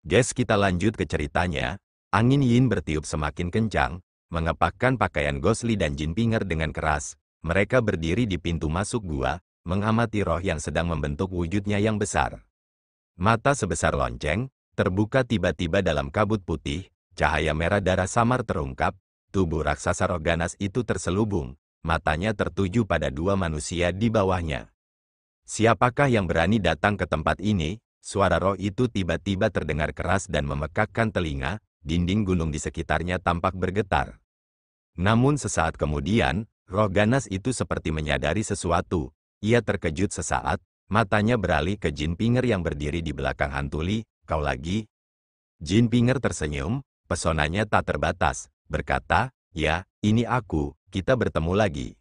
Guys, kita lanjut ke ceritanya. Angin Yin bertiup semakin kencang, mengepakkan pakaian Ghostly dan Jinpinger dengan keras. Mereka berdiri di pintu masuk gua, mengamati roh yang sedang membentuk wujudnya yang besar. Mata sebesar lonceng, terbuka tiba-tiba dalam kabut putih, cahaya merah darah samar terungkap, tubuh raksasa roh ganas itu terselubung, matanya tertuju pada dua manusia di bawahnya. Siapakah yang berani datang ke tempat ini? Suara roh itu tiba-tiba terdengar keras dan memekakkan telinga, dinding gunung di sekitarnya tampak bergetar. Namun sesaat kemudian, roh ganas itu seperti menyadari sesuatu. Ia terkejut sesaat, matanya beralih ke Jinpinger yang berdiri di belakang Hantuli. Kau lagi? Jinpinger tersenyum, pesonanya tak terbatas, berkata, ya, ini aku, kita bertemu lagi.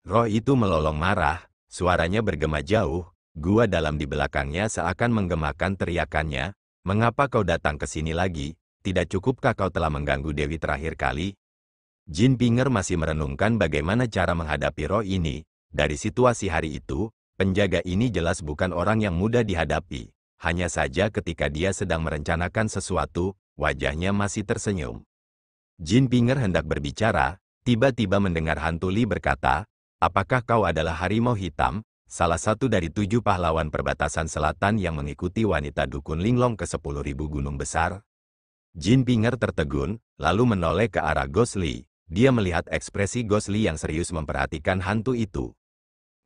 Roh itu melolong marah, suaranya bergema jauh. Gua dalam di belakangnya seakan menggemakan teriakannya, mengapa kau datang ke sini lagi? Tidak cukupkah kau telah mengganggu Dewi terakhir kali? Jinpinger masih merenungkan bagaimana cara menghadapi roh ini. Dari situasi hari itu, penjaga ini jelas bukan orang yang mudah dihadapi. Hanya saja ketika dia sedang merencanakan sesuatu, wajahnya masih tersenyum. Jinpinger hendak berbicara, tiba-tiba mendengar Hantuli berkata, apakah kau adalah harimau hitam? Salah satu dari 7 pahlawan perbatasan selatan yang mengikuti wanita dukun linglong ke 10.000 gunung besar. Jinpinger tertegun, lalu menoleh ke arah Ghostly. Dia melihat ekspresi Ghostly yang serius memperhatikan hantu itu.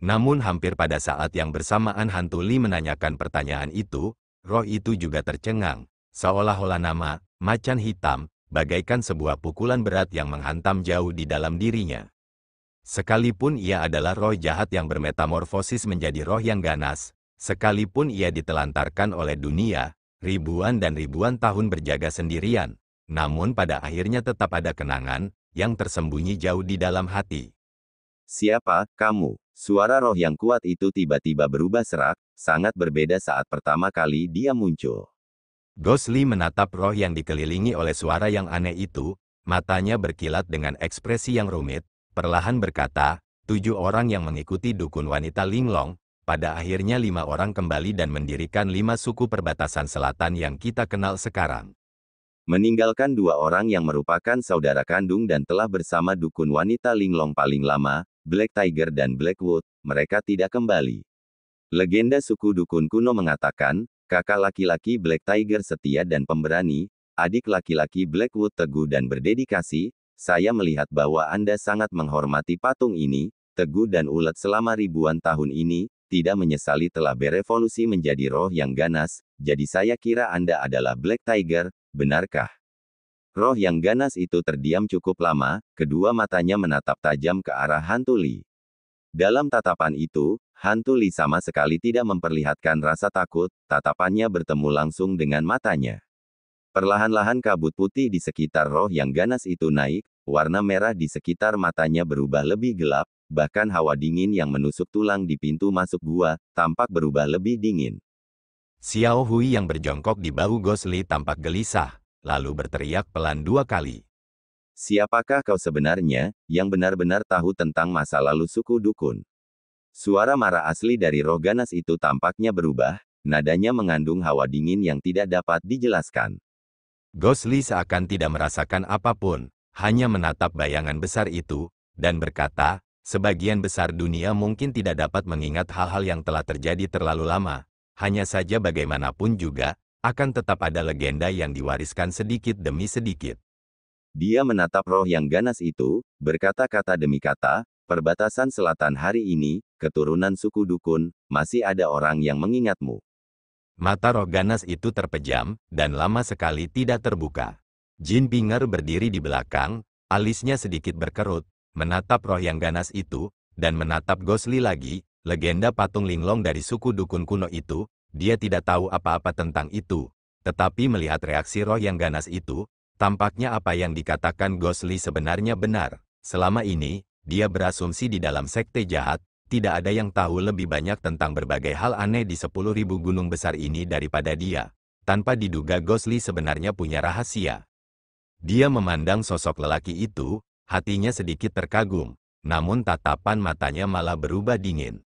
Namun hampir pada saat yang bersamaan Hantuli menanyakan pertanyaan itu, roh itu juga tercengang, seolah-olah nama, macan hitam, bagaikan sebuah pukulan berat yang menghantam jauh di dalam dirinya. Sekalipun ia adalah roh jahat yang bermetamorfosis menjadi roh yang ganas, sekalipun ia ditelantarkan oleh dunia, ribuan dan ribuan tahun berjaga sendirian, namun pada akhirnya tetap ada kenangan yang tersembunyi jauh di dalam hati. Siapa, kamu? Suara roh yang kuat itu tiba-tiba berubah serak, sangat berbeda saat pertama kali dia muncul. Ghostly menatap roh yang dikelilingi oleh suara yang aneh itu, matanya berkilat dengan ekspresi yang rumit, perlahan berkata, 7 orang yang mengikuti dukun wanita linglong, pada akhirnya 5 orang kembali dan mendirikan 5 suku perbatasan selatan yang kita kenal sekarang. Meninggalkan 2 orang yang merupakan saudara kandung dan telah bersama dukun wanita linglong paling lama, Black Tiger dan Blackwood, mereka tidak kembali. Legenda suku dukun kuno mengatakan, kakak laki-laki Black Tiger setia dan pemberani, adik laki-laki Blackwood teguh dan berdedikasi. Saya melihat bahwa Anda sangat menghormati patung ini, teguh dan ulet selama ribuan tahun ini, tidak menyesali telah berevolusi menjadi roh yang ganas, jadi saya kira Anda adalah Black Tiger, benarkah? Roh yang ganas itu terdiam cukup lama, kedua matanya menatap tajam ke arah Hantuli. Dalam tatapan itu, Hantuli sama sekali tidak memperlihatkan rasa takut, tatapannya bertemu langsung dengan matanya. Perlahan-lahan kabut putih di sekitar roh yang ganas itu naik, warna merah di sekitar matanya berubah lebih gelap, bahkan hawa dingin yang menusuk tulang di pintu masuk gua, tampak berubah lebih dingin. Xiao Hui yang berjongkok di bahu Ghostly tampak gelisah, lalu berteriak pelan 2 kali. Siapakah kau sebenarnya, yang benar-benar tahu tentang masa lalu suku dukun? Suara marah asli dari roh ganas itu tampaknya berubah, nadanya mengandung hawa dingin yang tidak dapat dijelaskan. Ghostly seakan tidak merasakan apapun, hanya menatap bayangan besar itu, dan berkata, sebagian besar dunia mungkin tidak dapat mengingat hal-hal yang telah terjadi terlalu lama, hanya saja bagaimanapun juga, akan tetap ada legenda yang diwariskan sedikit demi sedikit. Dia menatap roh yang ganas itu, berkata kata demi kata, perbatasan selatan hari ini, keturunan suku dukun, masih ada orang yang mengingatmu. Mata roh ganas itu terpejam, dan lama sekali tidak terbuka. Jinpinger berdiri di belakang, alisnya sedikit berkerut, menatap roh yang ganas itu, dan menatap Ghostly lagi, legenda patung linglong dari suku dukun kuno itu, dia tidak tahu apa-apa tentang itu. Tetapi melihat reaksi roh yang ganas itu, tampaknya apa yang dikatakan Ghostly sebenarnya benar. Selama ini, dia berasumsi di dalam sekte jahat, tidak ada yang tahu lebih banyak tentang berbagai hal aneh di 10.000 gunung besar ini daripada dia. Tanpa diduga Ghostly sebenarnya punya rahasia. Dia memandang sosok lelaki itu, hatinya sedikit terkagum, namun tatapan matanya malah berubah dingin.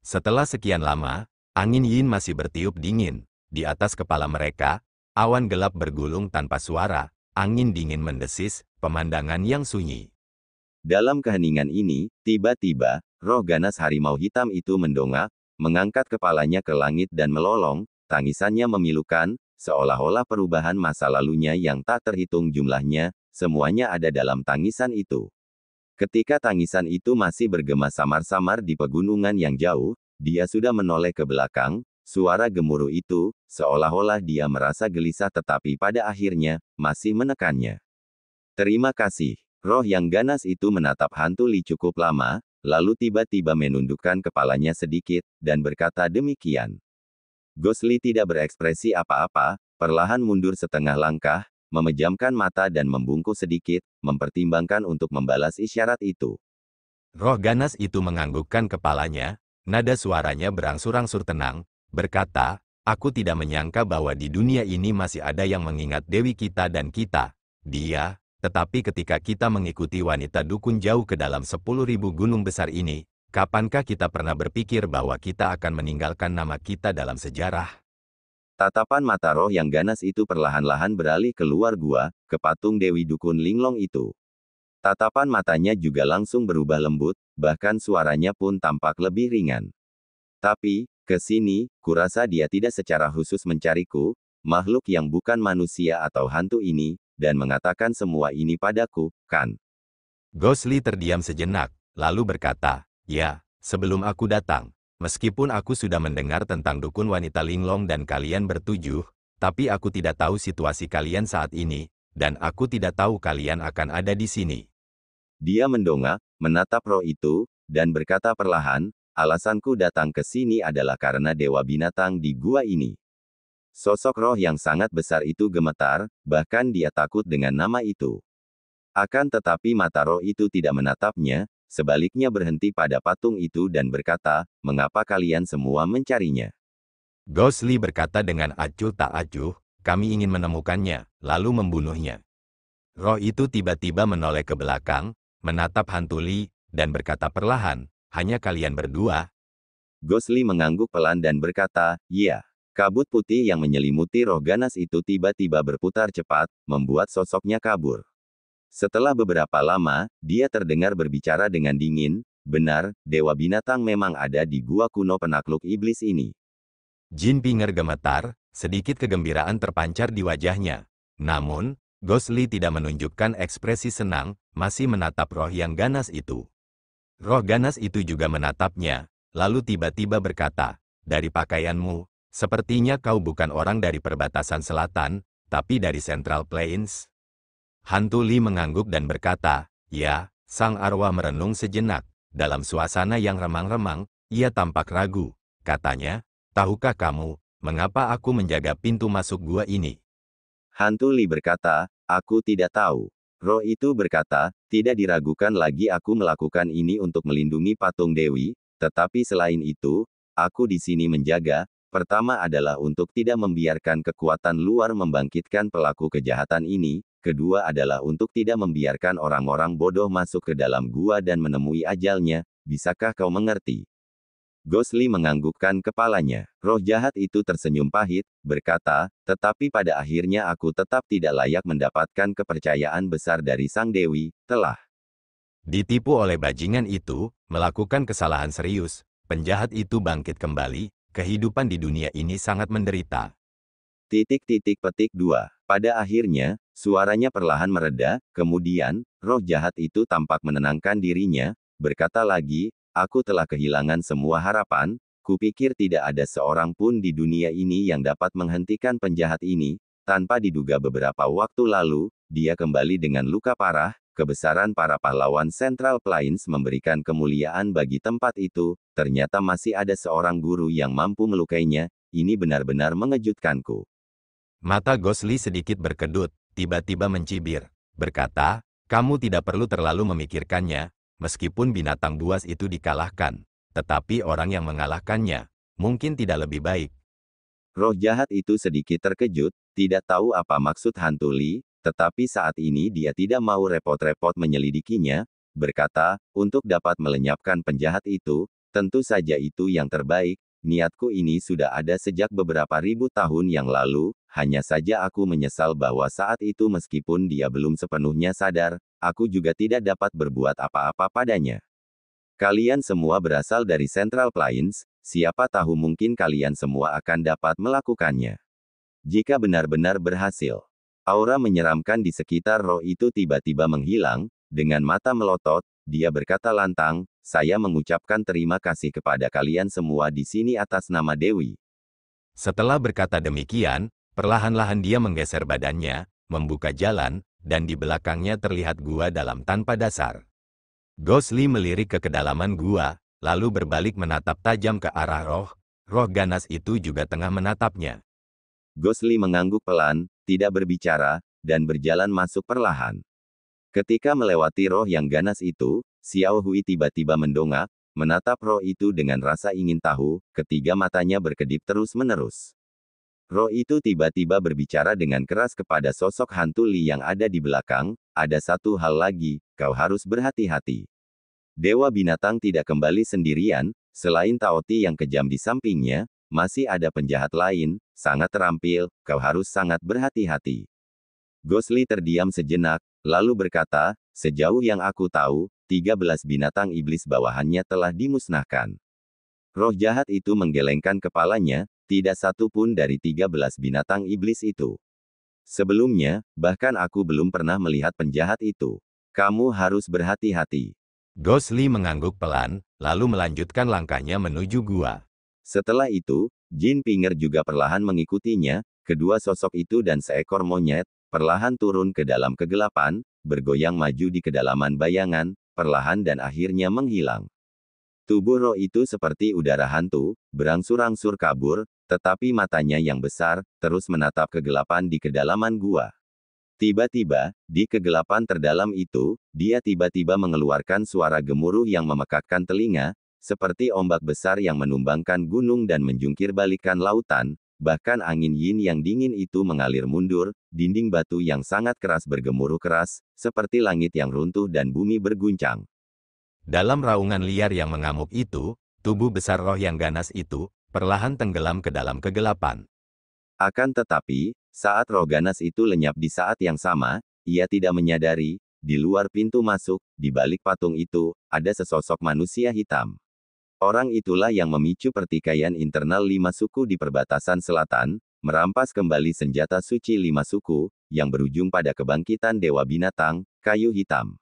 Setelah sekian lama, angin Yin masih bertiup dingin. Di atas kepala mereka, Awan gelap bergulung tanpa suara, angin dingin mendesis, pemandangan yang sunyi. Dalam keheningan ini, tiba-tiba, roh ganas harimau hitam itu mendongak, mengangkat kepalanya ke langit dan melolong, tangisannya memilukan, seolah-olah perubahan masa lalunya yang tak terhitung jumlahnya, semuanya ada dalam tangisan itu. Ketika tangisan itu masih bergema samar-samar di pegunungan yang jauh, dia sudah menoleh ke belakang, suara gemuruh itu, seolah-olah dia merasa gelisah tetapi pada akhirnya, masih menekannya. Terima kasih. Roh yang ganas itu menatap hantu Li cukup lama, lalu tiba-tiba menundukkan kepalanya sedikit, dan berkata demikian. Gosli tidak berekspresi apa-apa, perlahan mundur setengah langkah, memejamkan mata dan membungkuk sedikit, mempertimbangkan untuk membalas isyarat itu. Roh ganas itu menganggukkan kepalanya, nada suaranya berangsur-angsur tenang, berkata, aku tidak menyangka bahwa di dunia ini masih ada yang mengingat Dewi kita dan kita, dia. Tetapi ketika kita mengikuti wanita dukun jauh ke dalam 10.000 gunung besar ini, kapankah kita pernah berpikir bahwa kita akan meninggalkan nama kita dalam sejarah? Tatapan mata roh yang ganas itu perlahan-lahan beralih keluar gua, ke patung Dewi Dukun Linglong itu. Tatapan matanya juga langsung berubah lembut, bahkan suaranya pun tampak lebih ringan. Tapi, ke sini, kurasa dia tidak secara khusus mencariku, makhluk yang bukan manusia atau hantu ini, dan mengatakan semua ini padaku, kan? Gosli terdiam sejenak, lalu berkata, ya, sebelum aku datang, meskipun aku sudah mendengar tentang dukun wanita Linglong dan kalian bertujuh, tapi aku tidak tahu situasi kalian saat ini, dan aku tidak tahu kalian akan ada di sini. Dia mendongak, menatap roh itu, dan berkata perlahan, alasanku datang ke sini adalah karena dewa binatang di gua ini. Sosok roh yang sangat besar itu gemetar, bahkan dia takut dengan nama itu. Akan tetapi mata roh itu tidak menatapnya, sebaliknya berhenti pada patung itu dan berkata, mengapa kalian semua mencarinya? Gosli berkata dengan acuh tak acuh, kami ingin menemukannya, lalu membunuhnya. Roh itu tiba-tiba menoleh ke belakang, menatap hantu Li, dan berkata perlahan, hanya kalian berdua? Gosli mengangguk pelan dan berkata, iya. Kabut putih yang menyelimuti roh ganas itu tiba-tiba berputar cepat, membuat sosoknya kabur. Setelah beberapa lama, dia terdengar berbicara dengan dingin, benar, dewa binatang memang ada di gua kuno penakluk iblis ini. Jin Pinger gemetar, sedikit kegembiraan terpancar di wajahnya. Namun, Gosli tidak menunjukkan ekspresi senang, masih menatap roh yang ganas itu. Roh ganas itu juga menatapnya, lalu tiba-tiba berkata, dari pakaianmu, sepertinya kau bukan orang dari perbatasan selatan, tapi dari Central Plains. Hantu Li mengangguk dan berkata, ya, sang arwah merenung sejenak. Dalam suasana yang remang-remang, ia tampak ragu. Katanya, tahukah kamu, mengapa aku menjaga pintu masuk gua ini? Hantu Li berkata, aku tidak tahu. Roh itu berkata, tidak diragukan lagi aku melakukan ini untuk melindungi patung Dewi, tetapi selain itu, aku di sini menjaga. Pertama adalah untuk tidak membiarkan kekuatan luar membangkitkan pelaku kejahatan ini, kedua adalah untuk tidak membiarkan orang-orang bodoh masuk ke dalam gua dan menemui ajalnya, bisakah kau mengerti? Gosli menganggukkan kepalanya. Roh jahat itu tersenyum pahit, berkata, tetapi pada akhirnya aku tetap tidak layak mendapatkan kepercayaan besar dari Sang Dewi, telah ditipu oleh bajingan itu, melakukan kesalahan serius, penjahat itu bangkit kembali, kehidupan di dunia ini sangat menderita. Petik 2. Pada akhirnya, suaranya perlahan mereda, kemudian, roh jahat itu tampak menenangkan dirinya, berkata lagi, aku telah kehilangan semua harapan, kupikir tidak ada seorang pun di dunia ini yang dapat menghentikan penjahat ini, tanpa diduga beberapa waktu lalu, dia kembali dengan luka parah, kebesaran para pahlawan Central Plains memberikan kemuliaan bagi tempat itu, ternyata masih ada seorang guru yang mampu melukainya, ini benar-benar mengejutkanku. Mata Gosli sedikit berkedut, tiba-tiba mencibir, berkata, kamu tidak perlu terlalu memikirkannya, meskipun binatang buas itu dikalahkan, tetapi orang yang mengalahkannya, mungkin tidak lebih baik. Roh jahat itu sedikit terkejut, tidak tahu apa maksud hantu Li, tetapi saat ini dia tidak mau repot-repot menyelidikinya, berkata, untuk dapat melenyapkan penjahat itu, tentu saja itu yang terbaik, niatku ini sudah ada sejak beberapa ribu tahun yang lalu, hanya saja aku menyesal bahwa saat itu meskipun dia belum sepenuhnya sadar, aku juga tidak dapat berbuat apa-apa padanya. Kalian semua berasal dari Central Plains, siapa tahu mungkin kalian semua akan dapat melakukannya. Jika benar-benar berhasil. Aura menyeramkan di sekitar roh itu tiba-tiba menghilang, dengan mata melotot, dia berkata lantang, saya mengucapkan terima kasih kepada kalian semua di sini atas nama Dewi. Setelah berkata demikian, perlahan-lahan dia menggeser badannya, membuka jalan, dan di belakangnya terlihat gua dalam tanpa dasar. Ghostly melirik ke kedalaman gua, lalu berbalik menatap tajam ke arah roh ganas itu juga tengah menatapnya. Ghostly mengangguk pelan, tidak berbicara, dan berjalan masuk perlahan. Ketika melewati roh yang ganas itu, Xiao Hui tiba-tiba mendongak, menatap roh itu dengan rasa ingin tahu, ketiga matanya berkedip terus-menerus. Roh itu tiba-tiba berbicara dengan keras kepada sosok hantu Li yang ada di belakang, ada satu hal lagi, kau harus berhati-hati. Dewa binatang tidak kembali sendirian, selain Taoti yang kejam di sampingnya, masih ada penjahat lain, sangat terampil, kau harus sangat berhati-hati. Ghostly terdiam sejenak, lalu berkata, sejauh yang aku tahu, 13 binatang iblis bawahannya telah dimusnahkan. Roh jahat itu menggelengkan kepalanya, tidak satu pun dari 13 binatang iblis itu. Sebelumnya, bahkan aku belum pernah melihat penjahat itu. Kamu harus berhati-hati. Ghostly mengangguk pelan, lalu melanjutkan langkahnya menuju gua. Setelah itu, Jin Pinger juga perlahan mengikutinya, kedua sosok itu dan seekor monyet, perlahan turun ke dalam kegelapan, bergoyang maju di kedalaman bayangan, perlahan dan akhirnya menghilang. Tubuh roh itu seperti udara hantu, berangsur-angsur kabur, tetapi matanya yang besar, terus menatap kegelapan di kedalaman gua. Tiba-tiba, di kegelapan terdalam itu, dia tiba-tiba mengeluarkan suara gemuruh yang memekakkan telinga, seperti ombak besar yang menumbangkan gunung dan menjungkir balikan lautan, bahkan angin yin yang dingin itu mengalir mundur, dinding batu yang sangat keras bergemuruh keras, seperti langit yang runtuh dan bumi berguncang. Dalam raungan liar yang mengamuk itu, tubuh besar roh yang ganas itu, perlahan tenggelam ke dalam kegelapan. Akan tetapi, saat roh ganas itu lenyap di saat yang sama, ia tidak menyadari, di luar pintu masuk, di balik patung itu, ada sesosok manusia hitam. Orang itulah yang memicu pertikaian internal 5 suku di perbatasan selatan, merampas kembali senjata suci 5 suku, yang berujung pada kebangkitan Dewa Binatang, kayu hitam.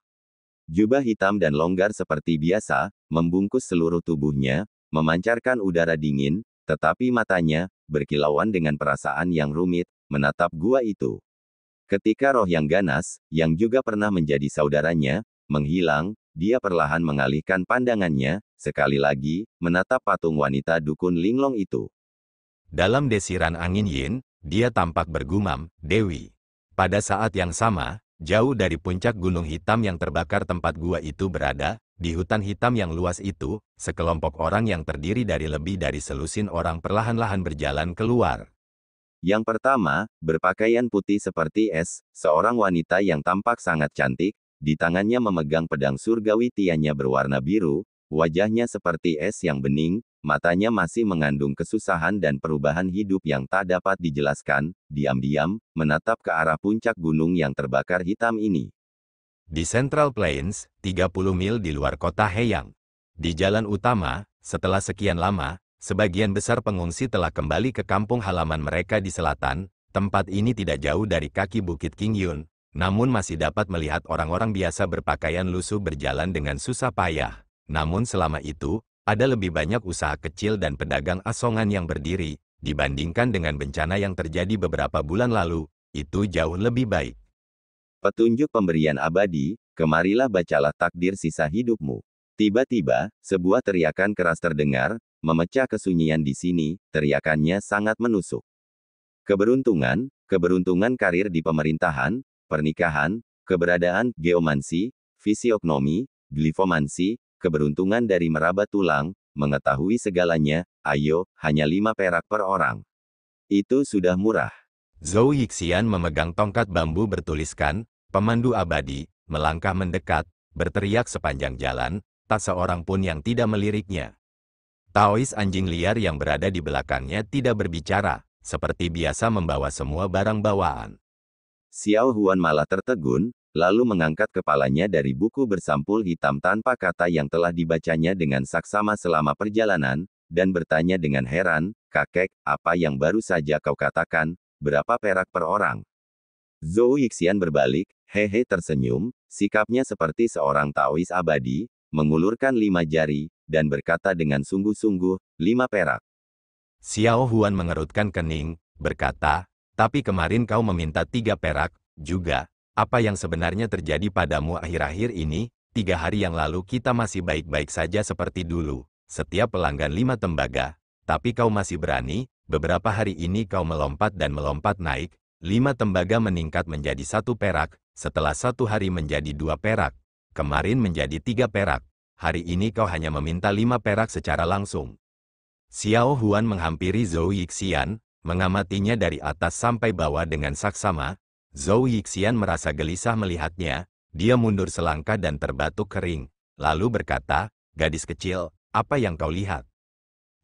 Jubah hitam dan longgar seperti biasa, membungkus seluruh tubuhnya, memancarkan udara dingin, tetapi matanya, berkilauan dengan perasaan yang rumit, menatap gua itu. Ketika roh yang ganas, yang juga pernah menjadi saudaranya, menghilang, dia perlahan mengalihkan pandangannya, sekali lagi, menatap patung wanita dukun linglong itu. Dalam desiran angin yin, dia tampak bergumam, Dewi. Pada saat yang sama, jauh dari puncak gunung hitam yang terbakar tempat gua itu berada, di hutan hitam yang luas itu, sekelompok orang yang terdiri dari lebih dari selusin orang perlahan-lahan berjalan keluar. Yang pertama, berpakaian putih seperti es, seorang wanita yang tampak sangat cantik, di tangannya memegang pedang surgawi tiannya berwarna biru, wajahnya seperti es yang bening, matanya masih mengandung kesusahan dan perubahan hidup yang tak dapat dijelaskan, diam-diam, menatap ke arah puncak gunung yang terbakar hitam ini. Di Central Plains, 30 mil di luar kota Heyang. Di jalan utama, setelah sekian lama, sebagian besar pengungsi telah kembali ke kampung halaman mereka di selatan, tempat ini tidak jauh dari kaki Bukit King Yun, namun masih dapat melihat orang-orang biasa berpakaian lusuh berjalan dengan susah payah. Namun selama itu, ada lebih banyak usaha kecil dan pedagang asongan yang berdiri, dibandingkan dengan bencana yang terjadi beberapa bulan lalu, itu jauh lebih baik. Petunjuk pemberian abadi, kemarilah bacalah takdir sisa hidupmu. Tiba-tiba, sebuah teriakan keras terdengar, memecah kesunyian di sini, teriakannya sangat menusuk. Keberuntungan, keberuntungan karir di pemerintahan, pernikahan, keberadaan, geomansi, fisiognomi, glifomansi, keberuntungan dari meraba tulang, mengetahui segalanya, ayo, hanya 5 perak per orang. Itu sudah murah. Zhou Yixian memegang tongkat bambu bertuliskan, pemandu abadi, melangkah mendekat, berteriak sepanjang jalan, tak seorang pun yang tidak meliriknya. Taois anjing liar yang berada di belakangnya tidak berbicara, seperti biasa membawa semua barang bawaan. Xiao Huan malah tertegun, lalu mengangkat kepalanya dari buku bersampul hitam tanpa kata yang telah dibacanya dengan saksama selama perjalanan, dan bertanya dengan heran, "Kakek, apa yang baru saja kau katakan, berapa perak per orang?" Zhou Yixian berbalik, hehe tersenyum, sikapnya seperti seorang Taois abadi, mengulurkan 5 jari, dan berkata dengan sungguh-sungguh, 5 perak. Xiao Huan mengerutkan kening, berkata, "Tapi kemarin kau meminta 3 perak, juga. Apa yang sebenarnya terjadi padamu akhir-akhir ini? 3 hari yang lalu kita masih baik-baik saja seperti dulu. Setiap pelanggan 5 tembaga. Tapi kau masih berani, beberapa hari ini kau melompat dan melompat naik. 5 tembaga meningkat menjadi 1 perak, setelah 1 hari menjadi 2 perak. Kemarin menjadi 3 perak. Hari ini kau hanya meminta 5 perak secara langsung." Xiao Huan menghampiri Zhou Yixian, mengamatinya dari atas sampai bawah dengan saksama. Zhou Yixian merasa gelisah melihatnya, dia mundur selangkah dan terbatuk kering, lalu berkata, "Gadis kecil, apa yang kau lihat?"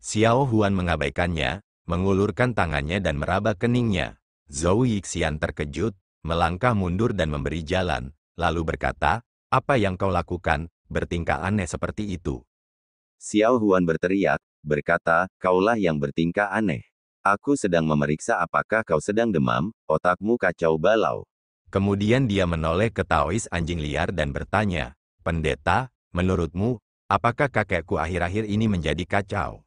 Xiao Huan mengabaikannya, mengulurkan tangannya dan meraba keningnya. Zhou Yixian terkejut, melangkah mundur dan memberi jalan, lalu berkata, "Apa yang kau lakukan, bertingkah aneh seperti itu?" Xiao Huan berteriak, berkata, "Kaulah yang bertingkah aneh. Aku sedang memeriksa apakah kau sedang demam, otakmu kacau balau." Kemudian dia menoleh ke Taois anjing liar dan bertanya, "Pendeta, menurutmu, apakah kakekku akhir-akhir ini menjadi kacau?"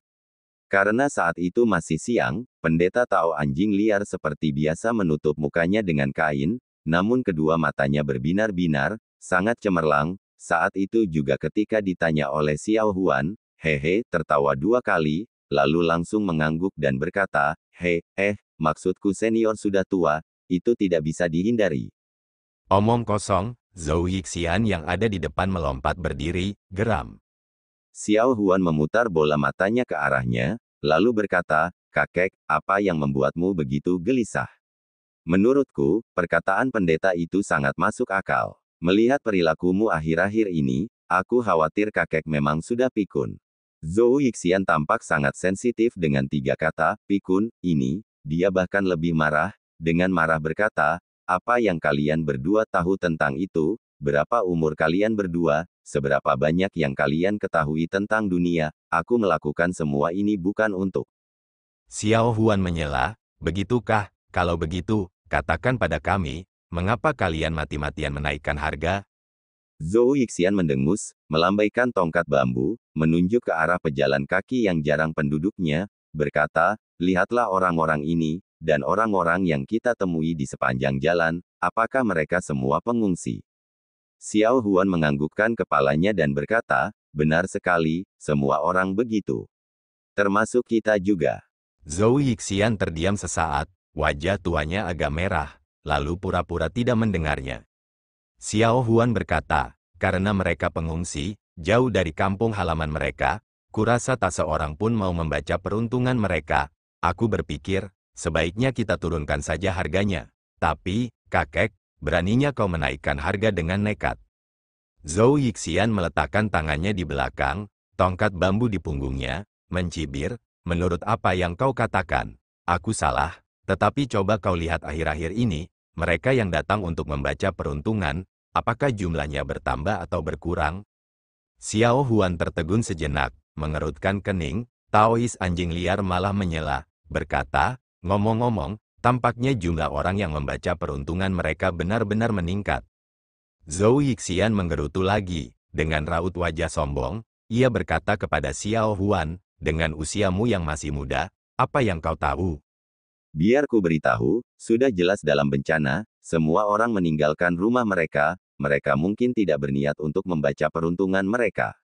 Karena saat itu masih siang, pendeta Tao anjing liar seperti biasa menutup mukanya dengan kain, namun kedua matanya berbinar-binar, sangat cemerlang. Saat itu juga ketika ditanya oleh Xiao Huan, hehe, tertawa 2 kali, lalu langsung mengangguk dan berkata, maksudku senior sudah tua, itu tidak bisa dihindari." Omong kosong, Zhou Yixian yang ada di depan melompat berdiri, geram. Xiao Huan memutar bola matanya ke arahnya, lalu berkata, "Kakek, apa yang membuatmu begitu gelisah?" "Menurutku, perkataan pendeta itu sangat masuk akal. Melihat perilakumu akhir-akhir ini, aku khawatir kakek memang sudah pikun." Zhou Yixian tampak sangat sensitif dengan 3 kata, "pikun," ini. Dia bahkan lebih marah, dengan marah berkata, "Apa yang kalian berdua tahu tentang itu? Berapa umur kalian berdua? Seberapa banyak yang kalian ketahui tentang dunia? Aku melakukan semua ini bukan untuk..." Xiao Huan menyela, "Begitukah? Kalau begitu, katakan pada kami, mengapa kalian mati-matian menaikkan harga?" Zhou Yixian mendengus, melambaikan tongkat bambu, menunjuk ke arah pejalan kaki yang jarang penduduknya, berkata, "Lihatlah orang-orang ini, dan orang-orang yang kita temui di sepanjang jalan, apakah mereka semua pengungsi?" Xiao Huan menganggukkan kepalanya dan berkata, "Benar sekali, semua orang begitu. Termasuk kita juga." Zhou Yixian terdiam sesaat, wajah tuanya agak merah, lalu pura-pura tidak mendengarnya. Xiao Huan berkata, "Karena mereka pengungsi, jauh dari kampung halaman mereka, kurasa tak seorang pun mau membaca peruntungan mereka. Aku berpikir, sebaiknya kita turunkan saja harganya. Tapi, kakek, beraninya kau menaikkan harga dengan nekat." Zhou Yixian meletakkan tangannya di belakang, tongkat bambu di punggungnya, mencibir, "Menurut apa yang kau katakan, aku salah, tetapi coba kau lihat akhir-akhir ini, mereka yang datang untuk membaca peruntungan, apakah jumlahnya bertambah atau berkurang?" Xiao Huan tertegun sejenak, mengerutkan kening. Taois anjing liar malah menyela, berkata, "Ngomong-ngomong, tampaknya jumlah orang yang membaca peruntungan mereka benar-benar meningkat." Zhou Yixian menggerutu lagi, dengan raut wajah sombong, ia berkata kepada Xiao Huan, "Dengan usiamu yang masih muda, apa yang kau tahu?" "Biar ku beritahu, sudah jelas dalam bencana, semua orang meninggalkan rumah mereka, mereka mungkin tidak berniat untuk membaca peruntungan mereka.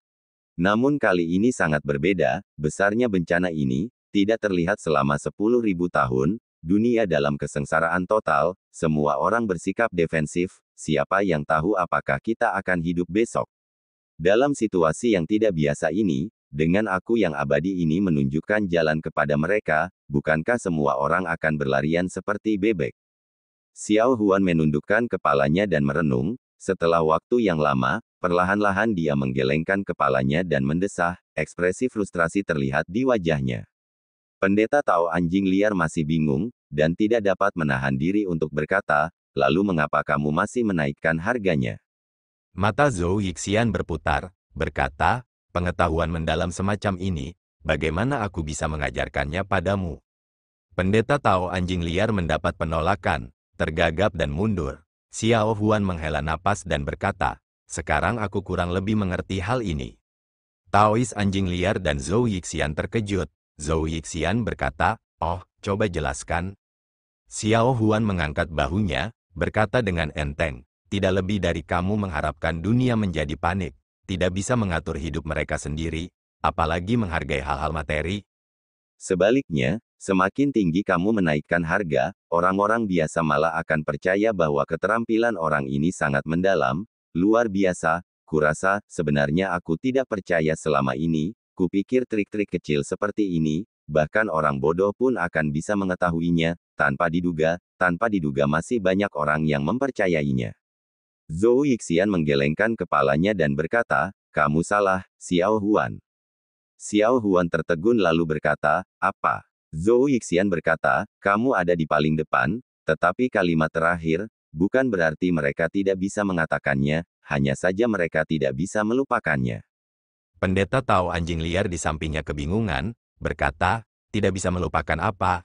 Namun kali ini sangat berbeda, besarnya bencana ini, tidak terlihat selama 10.000 tahun, dunia dalam kesengsaraan total, semua orang bersikap defensif, siapa yang tahu apakah kita akan hidup besok. Dalam situasi yang tidak biasa ini, dengan aku yang abadi ini menunjukkan jalan kepada mereka, bukankah semua orang akan berlarian seperti bebek?" Xiao Huan menundukkan kepalanya dan merenung, setelah waktu yang lama, Perlahan-lahan dia menggelengkan kepalanya dan mendesah, ekspresi frustrasi terlihat di wajahnya. Pendeta Tao anjing liar masih bingung, dan tidak dapat menahan diri untuk berkata, lalu mengapa kamu masih menaikkan harganya? Mata Zhou Yixian berputar, berkata, pengetahuan mendalam semacam ini, bagaimana aku bisa mengajarkannya padamu? Pendeta Tao anjing liar mendapat penolakan, tergagap dan mundur. Xiao Huan menghela napas dan berkata, sekarang aku kurang lebih mengerti hal ini. Taois anjing liar dan Zhou Yixian terkejut. Zhou Yixian berkata, oh, coba jelaskan. Xiao Huan mengangkat bahunya, berkata dengan enteng, tidak lebih dari kamu mengharapkan dunia menjadi panik, tidak bisa mengatur hidup mereka sendiri, apalagi menghargai hal-hal materi. Sebaliknya, semakin tinggi kamu menaikkan harga, orang-orang biasa malah akan percaya bahwa keterampilan orang ini sangat mendalam, luar biasa. Kurasa, sebenarnya aku tidak percaya selama ini. Kupikir trik-trik kecil seperti ini, bahkan orang bodoh pun akan bisa mengetahuinya, tanpa diduga masih banyak orang yang mempercayainya. Zhou Yixian menggelengkan kepalanya dan berkata, kamu salah, Xiao Huan. Xiao Huan tertegun lalu berkata, apa? Zhou Yixian berkata, kamu ada di paling depan, tetapi kalimat terakhir, bukan berarti mereka tidak bisa mengatakannya, hanya saja mereka tidak bisa melupakannya. Pendeta Tao anjing liar di sampingnya kebingungan, berkata, tidak bisa melupakan apa.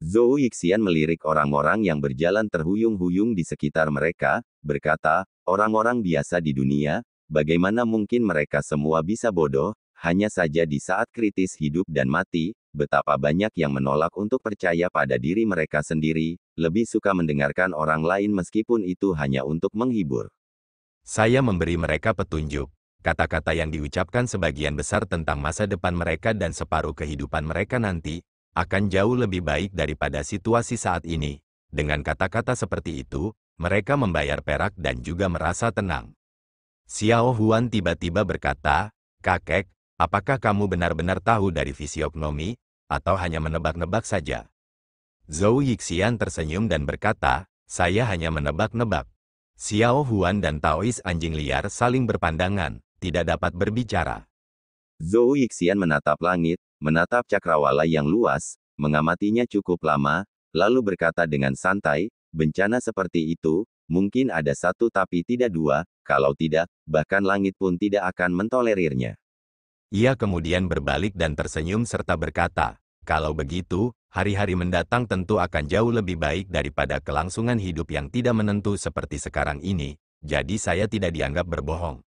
Zhou Yixian melirik orang-orang yang berjalan terhuyung-huyung di sekitar mereka, berkata, orang-orang biasa di dunia, bagaimana mungkin mereka semua bisa bodoh, hanya saja di saat kritis hidup dan mati, betapa banyak yang menolak untuk percaya pada diri mereka sendiri, lebih suka mendengarkan orang lain meskipun itu hanya untuk menghibur. Saya memberi mereka petunjuk. Kata-kata yang diucapkan sebagian besar tentang masa depan mereka dan separuh kehidupan mereka nanti, akan jauh lebih baik daripada situasi saat ini. Dengan kata-kata seperti itu, mereka membayar perak dan juga merasa tenang. Xiao Huan tiba-tiba berkata, kakek, apakah kamu benar-benar tahu dari fisiognomi, atau hanya menebak-nebak saja? Zhou Yixian tersenyum dan berkata, saya hanya menebak-nebak. Xiao Huan dan Taois anjing liar saling berpandangan, tidak dapat berbicara. Zhou Yixian menatap langit, menatap cakrawala yang luas, mengamatinya cukup lama, lalu berkata dengan santai, bencana seperti itu, mungkin ada satu tapi tidak dua, kalau tidak, bahkan langit pun tidak akan mentolerirnya. Ia kemudian berbalik dan tersenyum serta berkata, kalau begitu, hari-hari mendatang tentu akan jauh lebih baik daripada kelangsungan hidup yang tidak menentu seperti sekarang ini, jadi saya tidak dianggap berbohong.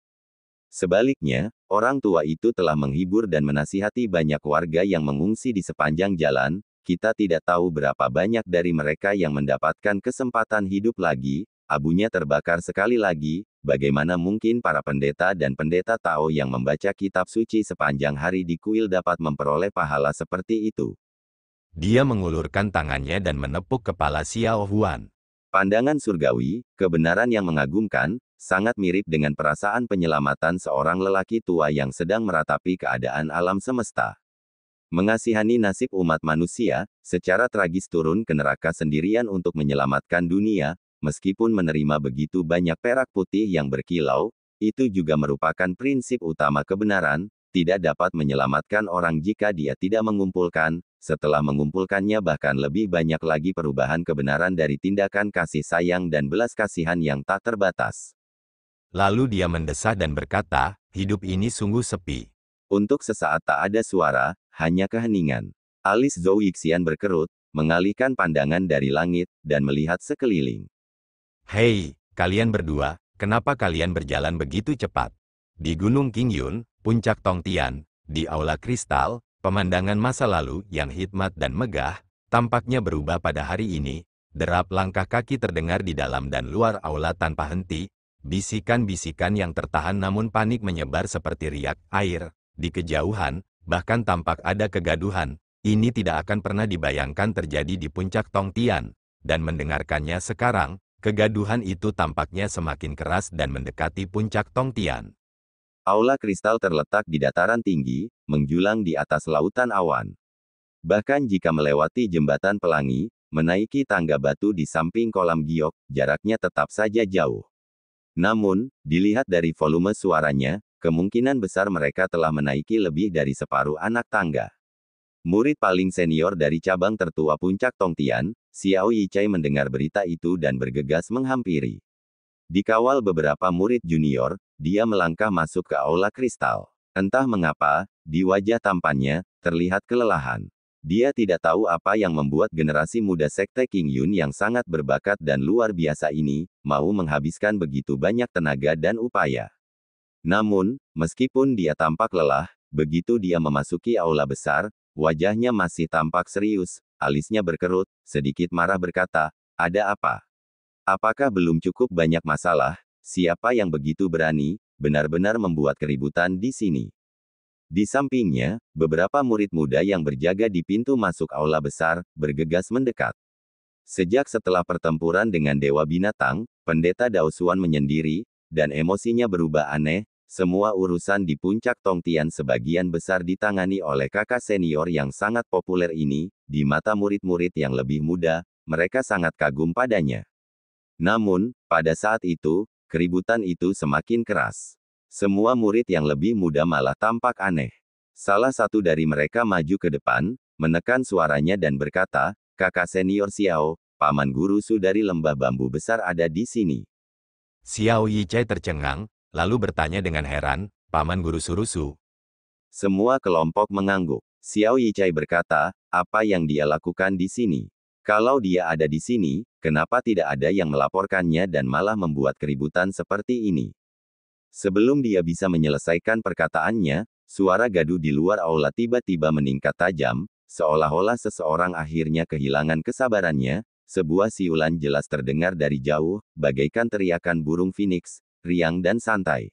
Sebaliknya, orang tua itu telah menghibur dan menasihati banyak warga yang mengungsi di sepanjang jalan, kita tidak tahu berapa banyak dari mereka yang mendapatkan kesempatan hidup lagi, abunya terbakar sekali lagi, bagaimana mungkin para pendeta dan pendeta Tao yang membaca kitab suci sepanjang hari di kuil dapat memperoleh pahala seperti itu. Dia mengulurkan tangannya dan menepuk kepala Xiao Huan. Pandangan surgawi, kebenaran yang mengagumkan, sangat mirip dengan perasaan penyelamatan seorang lelaki tua yang sedang meratapi keadaan alam semesta. Mengasihani nasib umat manusia, secara tragis turun ke neraka sendirian untuk menyelamatkan dunia, meskipun menerima begitu banyak perak putih yang berkilau, itu juga merupakan prinsip utama kebenaran, tidak dapat menyelamatkan orang jika dia tidak mengumpulkan, setelah mengumpulkannya bahkan lebih banyak lagi perubahan kebenaran dari tindakan kasih sayang dan belas kasihan yang tak terbatas. Lalu dia mendesah dan berkata, hidup ini sungguh sepi. Untuk sesaat tak ada suara, hanya keheningan. Alis Zhou Yixian berkerut, mengalihkan pandangan dari langit, dan melihat sekeliling. Hei, kalian berdua, kenapa kalian berjalan begitu cepat? Di Gunung Qingyun, Puncak Tongtian, di Aula Kristal, pemandangan masa lalu yang hikmat dan megah, tampaknya berubah pada hari ini. Derap langkah kaki terdengar di dalam dan luar aula tanpa henti. Bisikan-bisikan yang tertahan namun panik menyebar seperti riak air. Di kejauhan, bahkan tampak ada kegaduhan. Ini tidak akan pernah dibayangkan terjadi di Puncak Tongtian. Dan mendengarkannya sekarang, kegaduhan itu tampaknya semakin keras dan mendekati Puncak Tongtian. Aula kristal terletak di dataran tinggi, menjulang di atas lautan awan. Bahkan jika melewati jembatan pelangi, menaiki tangga batu di samping kolam giok, jaraknya tetap saja jauh. Namun, dilihat dari volume suaranya, kemungkinan besar mereka telah menaiki lebih dari separuh anak tangga. Murid paling senior dari cabang tertua Puncak Tongtian, Xiao Yichai mendengar berita itu dan bergegas menghampiri. Dikawal beberapa murid junior, dia melangkah masuk ke aula kristal. Entah mengapa, di wajah tampannya, terlihat kelelahan. Dia tidak tahu apa yang membuat generasi muda Sekte King Yun yang sangat berbakat dan luar biasa ini, mau menghabiskan begitu banyak tenaga dan upaya. Namun, meskipun dia tampak lelah, begitu dia memasuki aula besar, wajahnya masih tampak serius, alisnya berkerut, sedikit marah berkata, "Ada apa? Apakah belum cukup banyak masalah? Siapa yang begitu berani, benar-benar membuat keributan di sini?" Di sampingnya, beberapa murid muda yang berjaga di pintu masuk aula besar, bergegas mendekat. Sejak setelah pertempuran dengan Dewa Binatang, Pendeta Daosuan menyendiri, dan emosinya berubah aneh. Semua urusan di Puncak Tongtian sebagian besar ditangani oleh kakak senior yang sangat populer ini. Di mata murid-murid yang lebih muda, mereka sangat kagum padanya. Namun, pada saat itu, keributan itu semakin keras. Semua murid yang lebih muda malah tampak aneh. Salah satu dari mereka maju ke depan, menekan suaranya dan berkata, "Kakak senior Xiao, Paman Guru Su dari lembah bambu besar ada di sini." Xiao Yichai tercengang, lalu bertanya dengan heran, "Paman Guru Surusu?" Semua kelompok mengangguk. Xiao Yichai berkata, "Apa yang dia lakukan di sini? Kalau dia ada di sini, kenapa tidak ada yang melaporkannya dan malah membuat keributan seperti ini?" Sebelum dia bisa menyelesaikan perkataannya, suara gaduh di luar aula tiba-tiba meningkat tajam, seolah-olah seseorang akhirnya kehilangan kesabarannya. Sebuah siulan jelas terdengar dari jauh, bagaikan teriakan burung phoenix, riang dan santai.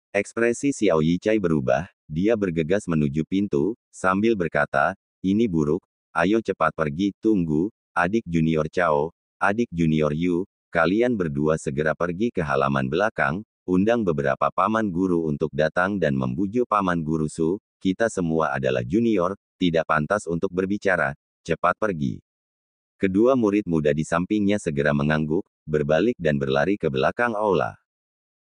Ekspresi Xiao Yichai berubah, dia bergegas menuju pintu, sambil berkata, "Ini buruk, ayo cepat pergi, tunggu, adik junior Chao, adik junior Yu, kalian berdua segera pergi ke halaman belakang, undang beberapa paman guru untuk datang dan membujuk Paman Guru Su, kita semua adalah junior, tidak pantas untuk berbicara, cepat pergi." Kedua murid muda di sampingnya segera mengangguk, berbalik dan berlari ke belakang aula.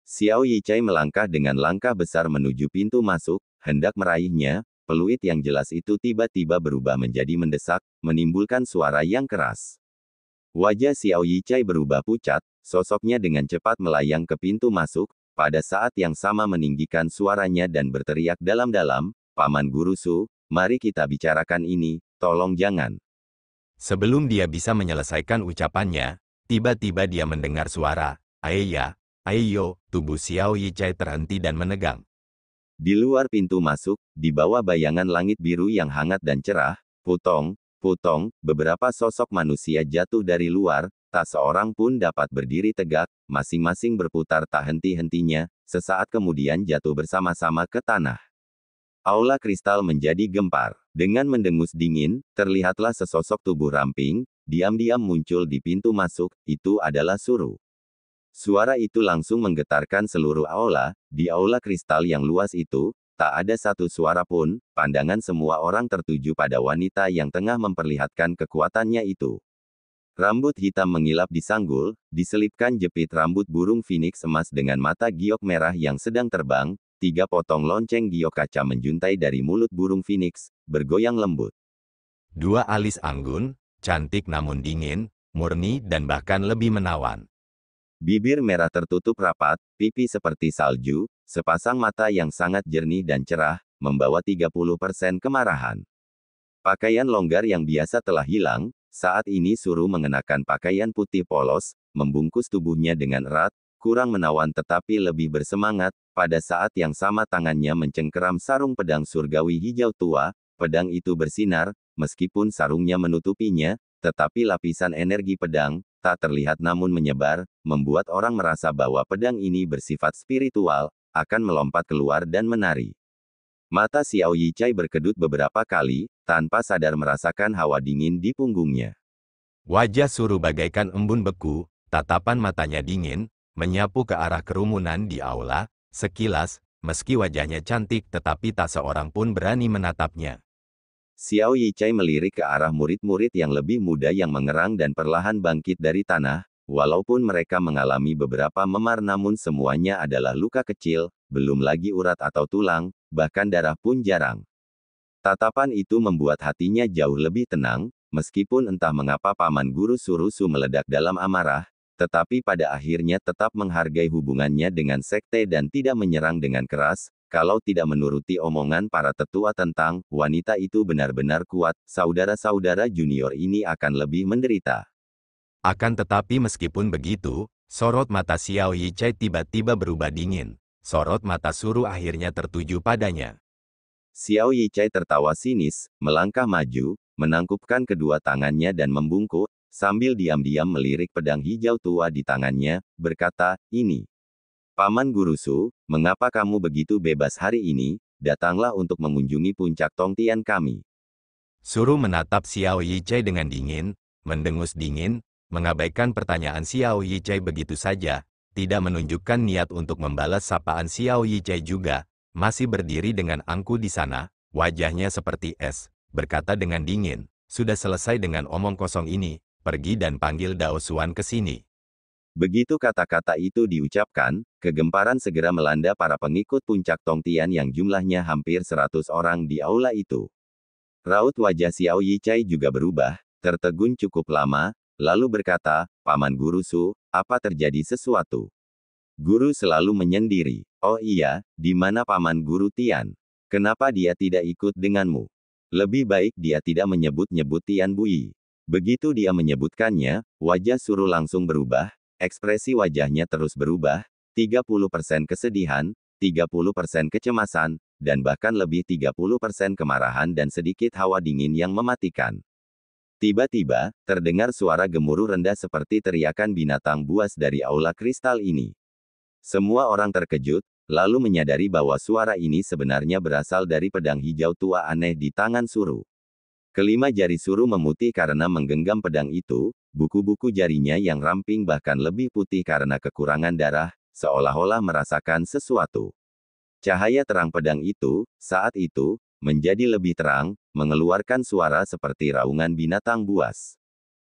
Xiao Yichai melangkah dengan langkah besar menuju pintu masuk, hendak meraihnya, peluit yang jelas itu tiba-tiba berubah menjadi mendesak, menimbulkan suara yang keras. Wajah Xiao Yichai berubah pucat, sosoknya dengan cepat melayang ke pintu masuk, pada saat yang sama meninggikan suaranya dan berteriak dalam-dalam, "Paman Guru Su, mari kita bicarakan ini, tolong jangan." Sebelum dia bisa menyelesaikan ucapannya, tiba-tiba dia mendengar suara, "Aeya, aeyo," tubuh Xiao Yichai terhenti dan menegang. Di luar pintu masuk, di bawah bayangan langit biru yang hangat dan cerah, putong, beberapa sosok manusia jatuh dari luar, tak seorang pun dapat berdiri tegak, masing-masing berputar tak henti-hentinya, sesaat kemudian jatuh bersama-sama ke tanah. Aula kristal menjadi gempar. Dengan mendengus dingin, terlihatlah sesosok tubuh ramping, diam-diam muncul di pintu masuk, itu adalah Suru. Suara itu langsung menggetarkan seluruh aula, di aula kristal yang luas itu, tak ada satu suara pun, pandangan semua orang tertuju pada wanita yang tengah memperlihatkan kekuatannya itu. Rambut hitam mengilap di sanggul, diselipkan jepit rambut burung phoenix emas dengan mata giok merah yang sedang terbang. 3 potong lonceng giok kaca menjuntai dari mulut burung phoenix, bergoyang lembut. 2 alis anggun, cantik namun dingin, murni dan bahkan lebih menawan. Bibir merah tertutup rapat, pipi seperti salju, sepasang mata yang sangat jernih dan cerah, membawa 30% kemarahan. Pakaian longgar yang biasa telah hilang, saat ini Suru mengenakan pakaian putih polos, membungkus tubuhnya dengan erat, kurang menawan tetapi lebih bersemangat. Pada saat yang sama tangannya mencengkeram sarung pedang surgawi hijau tua, pedang itu bersinar, meskipun sarungnya menutupinya, tetapi lapisan energi pedang, tak terlihat namun menyebar, membuat orang merasa bahwa pedang ini bersifat spiritual, akan melompat keluar dan menari. Mata Xiao Yichai berkedut beberapa kali, tanpa sadar merasakan hawa dingin di punggungnya. Wajah Suru bagaikan embun beku, tatapan matanya dingin, menyapu ke arah kerumunan di aula. Sekilas, meski wajahnya cantik tetapi tak seorang pun berani menatapnya. Xiao Yichai melirik ke arah murid-murid yang lebih muda yang mengerang dan perlahan bangkit dari tanah, walaupun mereka mengalami beberapa memar namun semuanya adalah luka kecil, belum lagi urat atau tulang, bahkan darah pun jarang. Tatapan itu membuat hatinya jauh lebih tenang, meskipun entah mengapa Paman Guru Surusu meledak dalam amarah, tetapi pada akhirnya tetap menghargai hubungannya dengan sekte dan tidak menyerang dengan keras. Kalau tidak menuruti omongan para tetua tentang wanita itu benar-benar kuat, saudara-saudara junior ini akan lebih menderita. Akan tetapi meskipun begitu, sorot mata Xiao Yichai tiba-tiba berubah dingin. Sorot mata Suru akhirnya tertuju padanya. Xiao Yichai tertawa sinis, melangkah maju, menangkupkan kedua tangannya dan membungkuk, sambil diam-diam melirik pedang hijau tua di tangannya, berkata, "Ini. Paman Gurusu, mengapa kamu begitu bebas hari ini? Datanglah untuk mengunjungi puncak Tongtian kami." Suru menatap Xiao Yichai dengan dingin, mendengus dingin, mengabaikan pertanyaan Xiao Yichai begitu saja, tidak menunjukkan niat untuk membalas sapaan Xiao Yichai juga. Masih berdiri dengan angku di sana, wajahnya seperti es, berkata dengan dingin, "Sudah selesai dengan omong kosong ini, pergi dan panggil Dao Xuan ke sini." Begitu kata-kata itu diucapkan, kegemparan segera melanda para pengikut puncak Tongtian yang jumlahnya hampir 100 orang di aula itu. Raut wajah Xiao Yichai juga berubah, tertegun cukup lama, lalu berkata, "Paman Gurusu, apa terjadi sesuatu?" Guru selalu menyendiri. "Oh iya, di mana Paman Guru Tian? Kenapa dia tidak ikut denganmu? Lebih baik dia tidak menyebut-nyebut Tian Bui." Begitu dia menyebutkannya, wajah Suru langsung berubah, ekspresi wajahnya terus berubah, 30% kesedihan, 30% kecemasan, dan bahkan lebih 30% kemarahan dan sedikit hawa dingin yang mematikan. Tiba-tiba, terdengar suara gemuruh rendah seperti teriakan binatang buas dari aula kristal ini. Semua orang terkejut, lalu menyadari bahwa suara ini sebenarnya berasal dari pedang hijau tua aneh di tangan Suru. Kelima jari Suru memutih karena menggenggam pedang itu, buku-buku jarinya yang ramping bahkan lebih putih karena kekurangan darah, seolah-olah merasakan sesuatu. Cahaya terang pedang itu, saat itu, menjadi lebih terang, mengeluarkan suara seperti raungan binatang buas.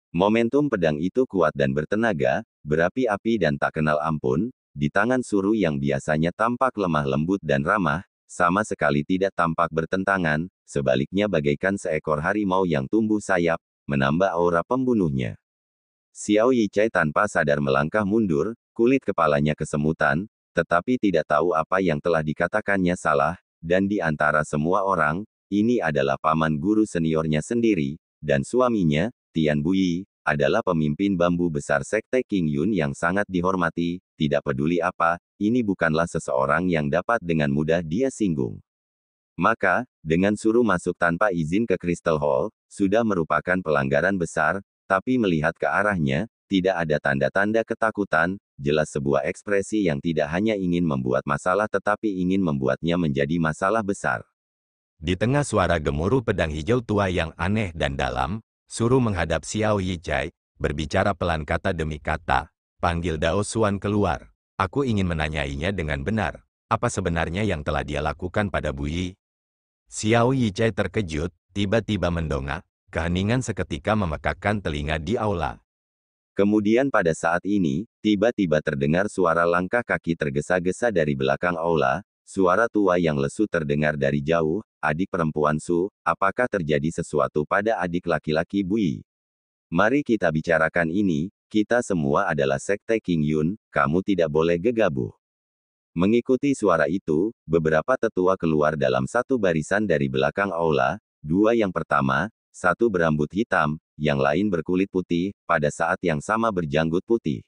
Momentum pedang itu kuat dan bertenaga, berapi-api dan tak kenal ampun. Di tangan Suru yang biasanya tampak lemah lembut dan ramah, sama sekali tidak tampak bertentangan, sebaliknya bagaikan seekor harimau yang tumbuh sayap, menambah aura pembunuhnya. Xiao Yichai tanpa sadar melangkah mundur, kulit kepalanya kesemutan, tetapi tidak tahu apa yang telah dikatakannya salah, dan di antara semua orang, ini adalah paman guru seniornya sendiri, dan suaminya, Tian Bui, adalah pemimpin bambu besar sekte King Yun yang sangat dihormati, tidak peduli apa, ini bukanlah seseorang yang dapat dengan mudah dia singgung. Maka, dengan suruh masuk tanpa izin ke Crystal Hall, sudah merupakan pelanggaran besar, tapi melihat ke arahnya, tidak ada tanda-tanda ketakutan, jelas sebuah ekspresi yang tidak hanya ingin membuat masalah tetapi ingin membuatnya menjadi masalah besar. Di tengah suara gemuruh pedang hijau tua yang aneh dan dalam, Suru menghadap Xiao Yichai, berbicara pelan kata demi kata, "Panggil Dao Xuan keluar. Aku ingin menanyainya dengan benar. Apa sebenarnya yang telah dia lakukan pada Bui?" Xiao Yichai terkejut, tiba-tiba mendongak, keheningan seketika memekakkan telinga di aula. Kemudian pada saat ini, tiba-tiba terdengar suara langkah kaki tergesa-gesa dari belakang aula, suara tua yang lesu terdengar dari jauh, "Adik perempuan Su, apakah terjadi sesuatu pada adik laki-laki Bui? Mari kita bicarakan ini, kita semua adalah sekte King Yun, kamu tidak boleh gegabah." Mengikuti suara itu, beberapa tetua keluar dalam satu barisan dari belakang aula, dua yang pertama, satu berambut hitam, yang lain berkulit putih, pada saat yang sama berjanggut putih.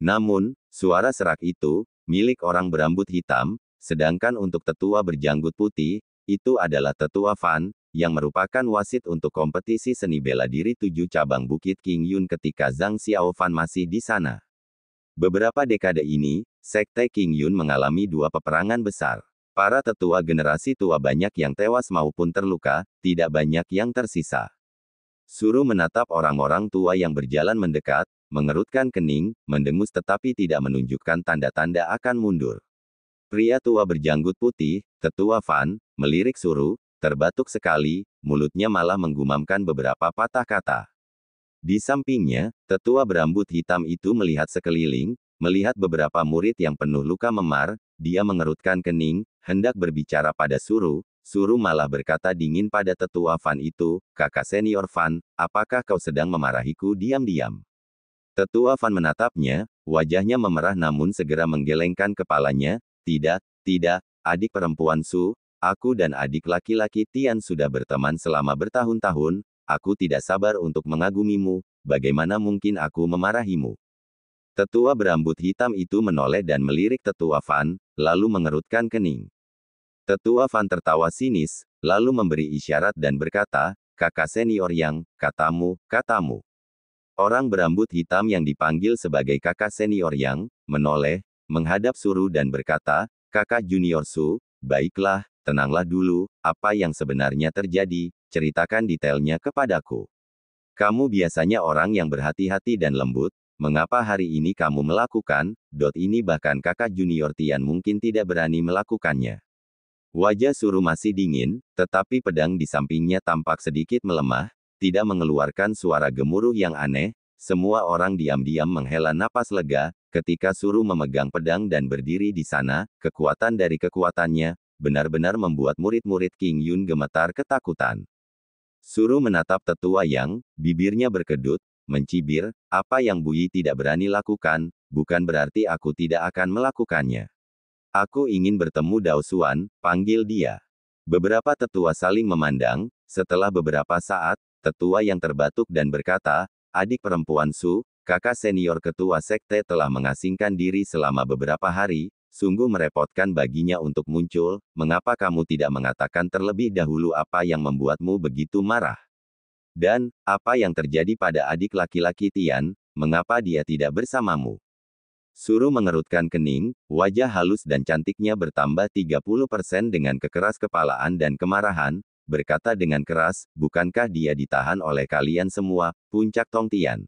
Namun, suara serak itu, milik orang berambut hitam, sedangkan untuk tetua berjanggut putih, itu adalah tetua Fan, yang merupakan wasit untuk kompetisi seni bela diri 7 cabang Bukit King Yun ketika Zhang Xiaofan masih di sana. Beberapa dekade ini, sekte King Yun mengalami dua peperangan besar. Para tetua generasi tua banyak yang tewas maupun terluka, tidak banyak yang tersisa. Suruh menatap orang-orang tua yang berjalan mendekat, mengerutkan kening, mendengus tetapi tidak menunjukkan tanda-tanda akan mundur. Pria tua berjanggut putih, tetua Fan, melirik Suruh, terbatuk sekali, mulutnya malah menggumamkan beberapa patah kata. Di sampingnya, tetua berambut hitam itu melihat sekeliling, melihat beberapa murid yang penuh luka memar, dia mengerutkan kening, hendak berbicara pada Suru. Suru malah berkata dingin pada tetua Fan itu, "Kakak senior Fan, apakah kau sedang memarahiku diam-diam?" Tetua Fan menatapnya, wajahnya memerah namun segera menggelengkan kepalanya, "Tidak, tidak, adik perempuan Su, aku dan adik laki-laki Tian sudah berteman selama bertahun-tahun, aku tidak sabar untuk mengagumimu, bagaimana mungkin aku memarahimu?" Tetua berambut hitam itu menoleh dan melirik tetua Fan, lalu mengerutkan kening. Tetua Fan tertawa sinis, lalu memberi isyarat dan berkata, "Kakak senior Yang, katamu." Orang berambut hitam yang dipanggil sebagai kakak senior Yang, menoleh, menghadap Suru dan berkata, "Kakak junior Su, baiklah, tenanglah dulu, apa yang sebenarnya terjadi, ceritakan detailnya kepadaku. Kamu biasanya orang yang berhati-hati dan lembut, mengapa hari ini kamu melakukan, ini bahkan kakak junior Tian mungkin tidak berani melakukannya." Wajah Suru masih dingin, tetapi pedang di sampingnya tampak sedikit melemah, tidak mengeluarkan suara gemuruh yang aneh. Semua orang diam-diam menghela napas lega, ketika Suru memegang pedang dan berdiri di sana, kekuatan dari kekuatannya, benar-benar membuat murid-murid King Yun gemetar ketakutan. Suru menatap tetua Yang, bibirnya berkedut, mencibir, "Apa yang Bui tidak berani lakukan, bukan berarti aku tidak akan melakukannya. Aku ingin bertemu Dao Xuan, panggil dia." Beberapa tetua saling memandang, setelah beberapa saat, tetua yang terbatuk dan berkata, "Adik perempuan Su, kakak senior ketua sekte telah mengasingkan diri selama beberapa hari, sungguh merepotkan baginya untuk muncul, mengapa kamu tidak mengatakan terlebih dahulu apa yang membuatmu begitu marah? Dan, apa yang terjadi pada adik laki-laki Tian, mengapa dia tidak bersamamu?" Suru mengerutkan kening, wajah halus dan cantiknya bertambah 30% dengan kekeras kepalaan dan kemarahan, berkata dengan keras, "Bukankah dia ditahan oleh kalian semua, Puncak Tong Tian?"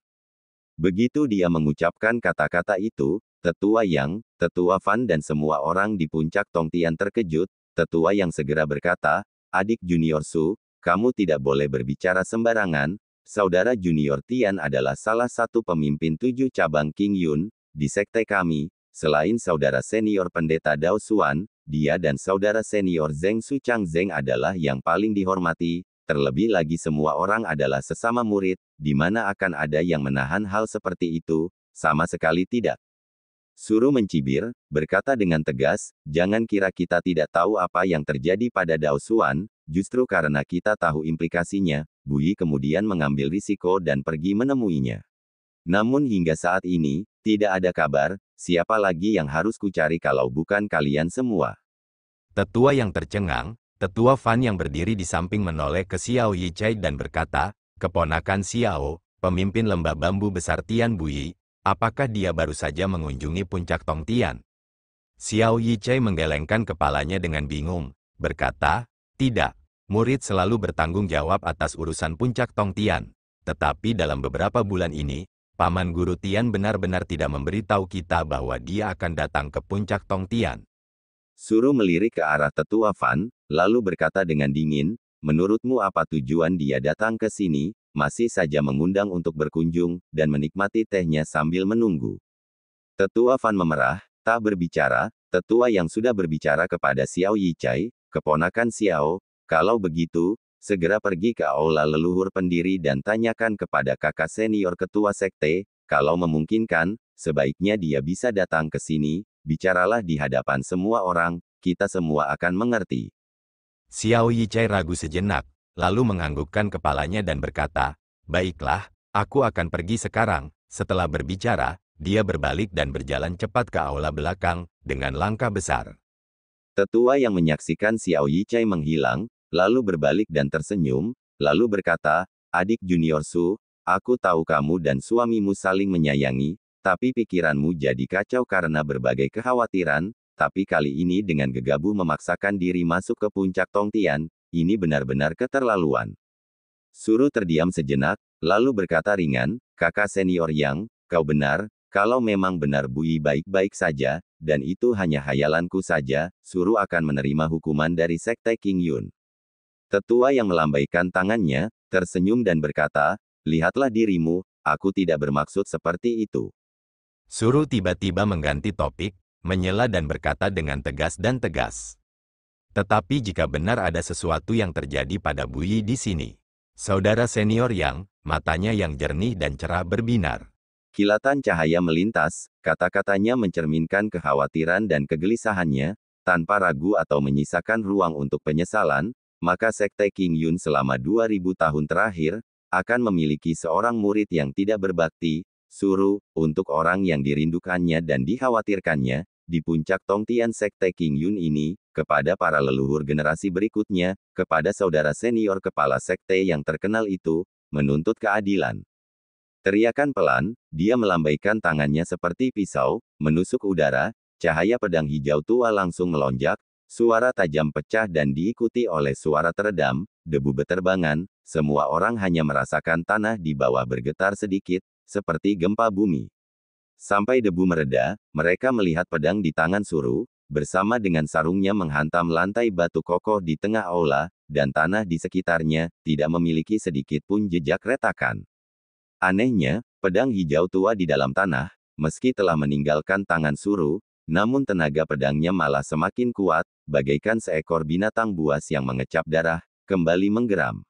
Begitu dia mengucapkan kata-kata itu, tetua Yang, tetua Fan dan semua orang di Puncak Tong Tian terkejut. Tetua Yang segera berkata, "Adik junior Su, kamu tidak boleh berbicara sembarangan, saudara junior Tian adalah salah satu pemimpin 7 cabang King Yun, di sekte kami, selain saudara senior pendeta Dao Xuan, dia dan saudara senior Zheng Suchang Zheng adalah yang paling dihormati, terlebih lagi semua orang adalah sesama murid, di mana akan ada yang menahan hal seperti itu, sama sekali tidak." Suru mencibir, berkata dengan tegas, "Jangan kira kita tidak tahu apa yang terjadi pada Dao Xuan, justru karena kita tahu implikasinya, Bui kemudian mengambil risiko dan pergi menemuinya. Namun hingga saat ini, tidak ada kabar, siapa lagi yang harus kucari kalau bukan kalian semua." Tetua yang tercengang, tetua Fan yang berdiri di samping menoleh ke Xiao Yichai dan berkata, "Keponakan Xiao, pemimpin lembah bambu besar Tian Bui, apakah dia baru saja mengunjungi Puncak Tong Tian?" Xiao Yichai menggelengkan kepalanya dengan bingung, berkata, "Tidak, murid selalu bertanggung jawab atas urusan Puncak Tong Tian. Tetapi dalam beberapa bulan ini, Paman Guru Tian benar-benar tidak memberitahu kita bahwa dia akan datang ke Puncak Tong Tian." Suru melirik ke arah tetua Fan, lalu berkata dengan dingin, "Menurutmu apa tujuan dia datang ke sini, masih saja mengundang untuk berkunjung, dan menikmati tehnya sambil menunggu?" Tetua Fan memerah, tak berbicara. Tetua yang sudah berbicara kepada Xiao Yichai, "Keponakan Xiao, kalau begitu, segera pergi ke aula leluhur pendiri dan tanyakan kepada kakak senior ketua sekte, kalau memungkinkan, sebaiknya dia bisa datang ke sini, bicaralah di hadapan semua orang, kita semua akan mengerti." Xiao Yichai ragu sejenak, lalu menganggukkan kepalanya dan berkata, "Baiklah, aku akan pergi sekarang." Setelah berbicara, dia berbalik dan berjalan cepat ke aula belakang, dengan langkah besar. Tetua yang menyaksikan Xiao Yichai menghilang, lalu berbalik dan tersenyum, lalu berkata, "Adik junior Su, aku tahu kamu dan suamimu saling menyayangi, tapi pikiranmu jadi kacau karena berbagai kekhawatiran, tapi kali ini dengan gegabah memaksakan diri masuk ke Puncak Tong Tian, ini benar-benar keterlaluan." Suru terdiam sejenak, lalu berkata ringan, "Kakak senior Yang, kau benar, kalau memang benar Bui baik-baik saja, dan itu hanya hayalanku saja, Suru akan menerima hukuman dari sekte King Yun." Tetua yang melambaikan tangannya, tersenyum dan berkata, lihatlah dirimu, aku tidak bermaksud seperti itu. Suru tiba-tiba mengganti topik, menyela dan berkata dengan tegas dan tegas. Tetapi jika benar ada sesuatu yang terjadi pada Bu Yi di sini. Saudara senior Yang, matanya yang jernih dan cerah berbinar. Kilatan cahaya melintas, kata-katanya mencerminkan kekhawatiran dan kegelisahannya, tanpa ragu atau menyisakan ruang untuk penyesalan, maka Sekte King Yun selama 2000 tahun terakhir, akan memiliki seorang murid yang tidak berbakti, Suru, untuk orang yang dirindukannya dan dikhawatirkannya, di puncak Tongtian Sekte King Yun ini, kepada para leluhur generasi berikutnya, kepada saudara senior kepala sekte yang terkenal itu, menuntut keadilan. Teriakan pelan, dia melambaikan tangannya seperti pisau, menusuk udara, cahaya pedang hijau tua langsung melonjak, suara tajam pecah dan diikuti oleh suara teredam, debu beterbangan, semua orang hanya merasakan tanah di bawah bergetar sedikit, seperti gempa bumi. Sampai debu mereda, mereka melihat pedang di tangan Suru, bersama dengan sarungnya menghantam lantai batu kokoh di tengah aula, dan tanah di sekitarnya, tidak memiliki sedikit pun jejak retakan. Anehnya, pedang hijau tua di dalam tanah, meski telah meninggalkan tangan Suru, namun tenaga pedangnya malah semakin kuat, bagaikan seekor binatang buas yang mengecap darah, kembali menggeram.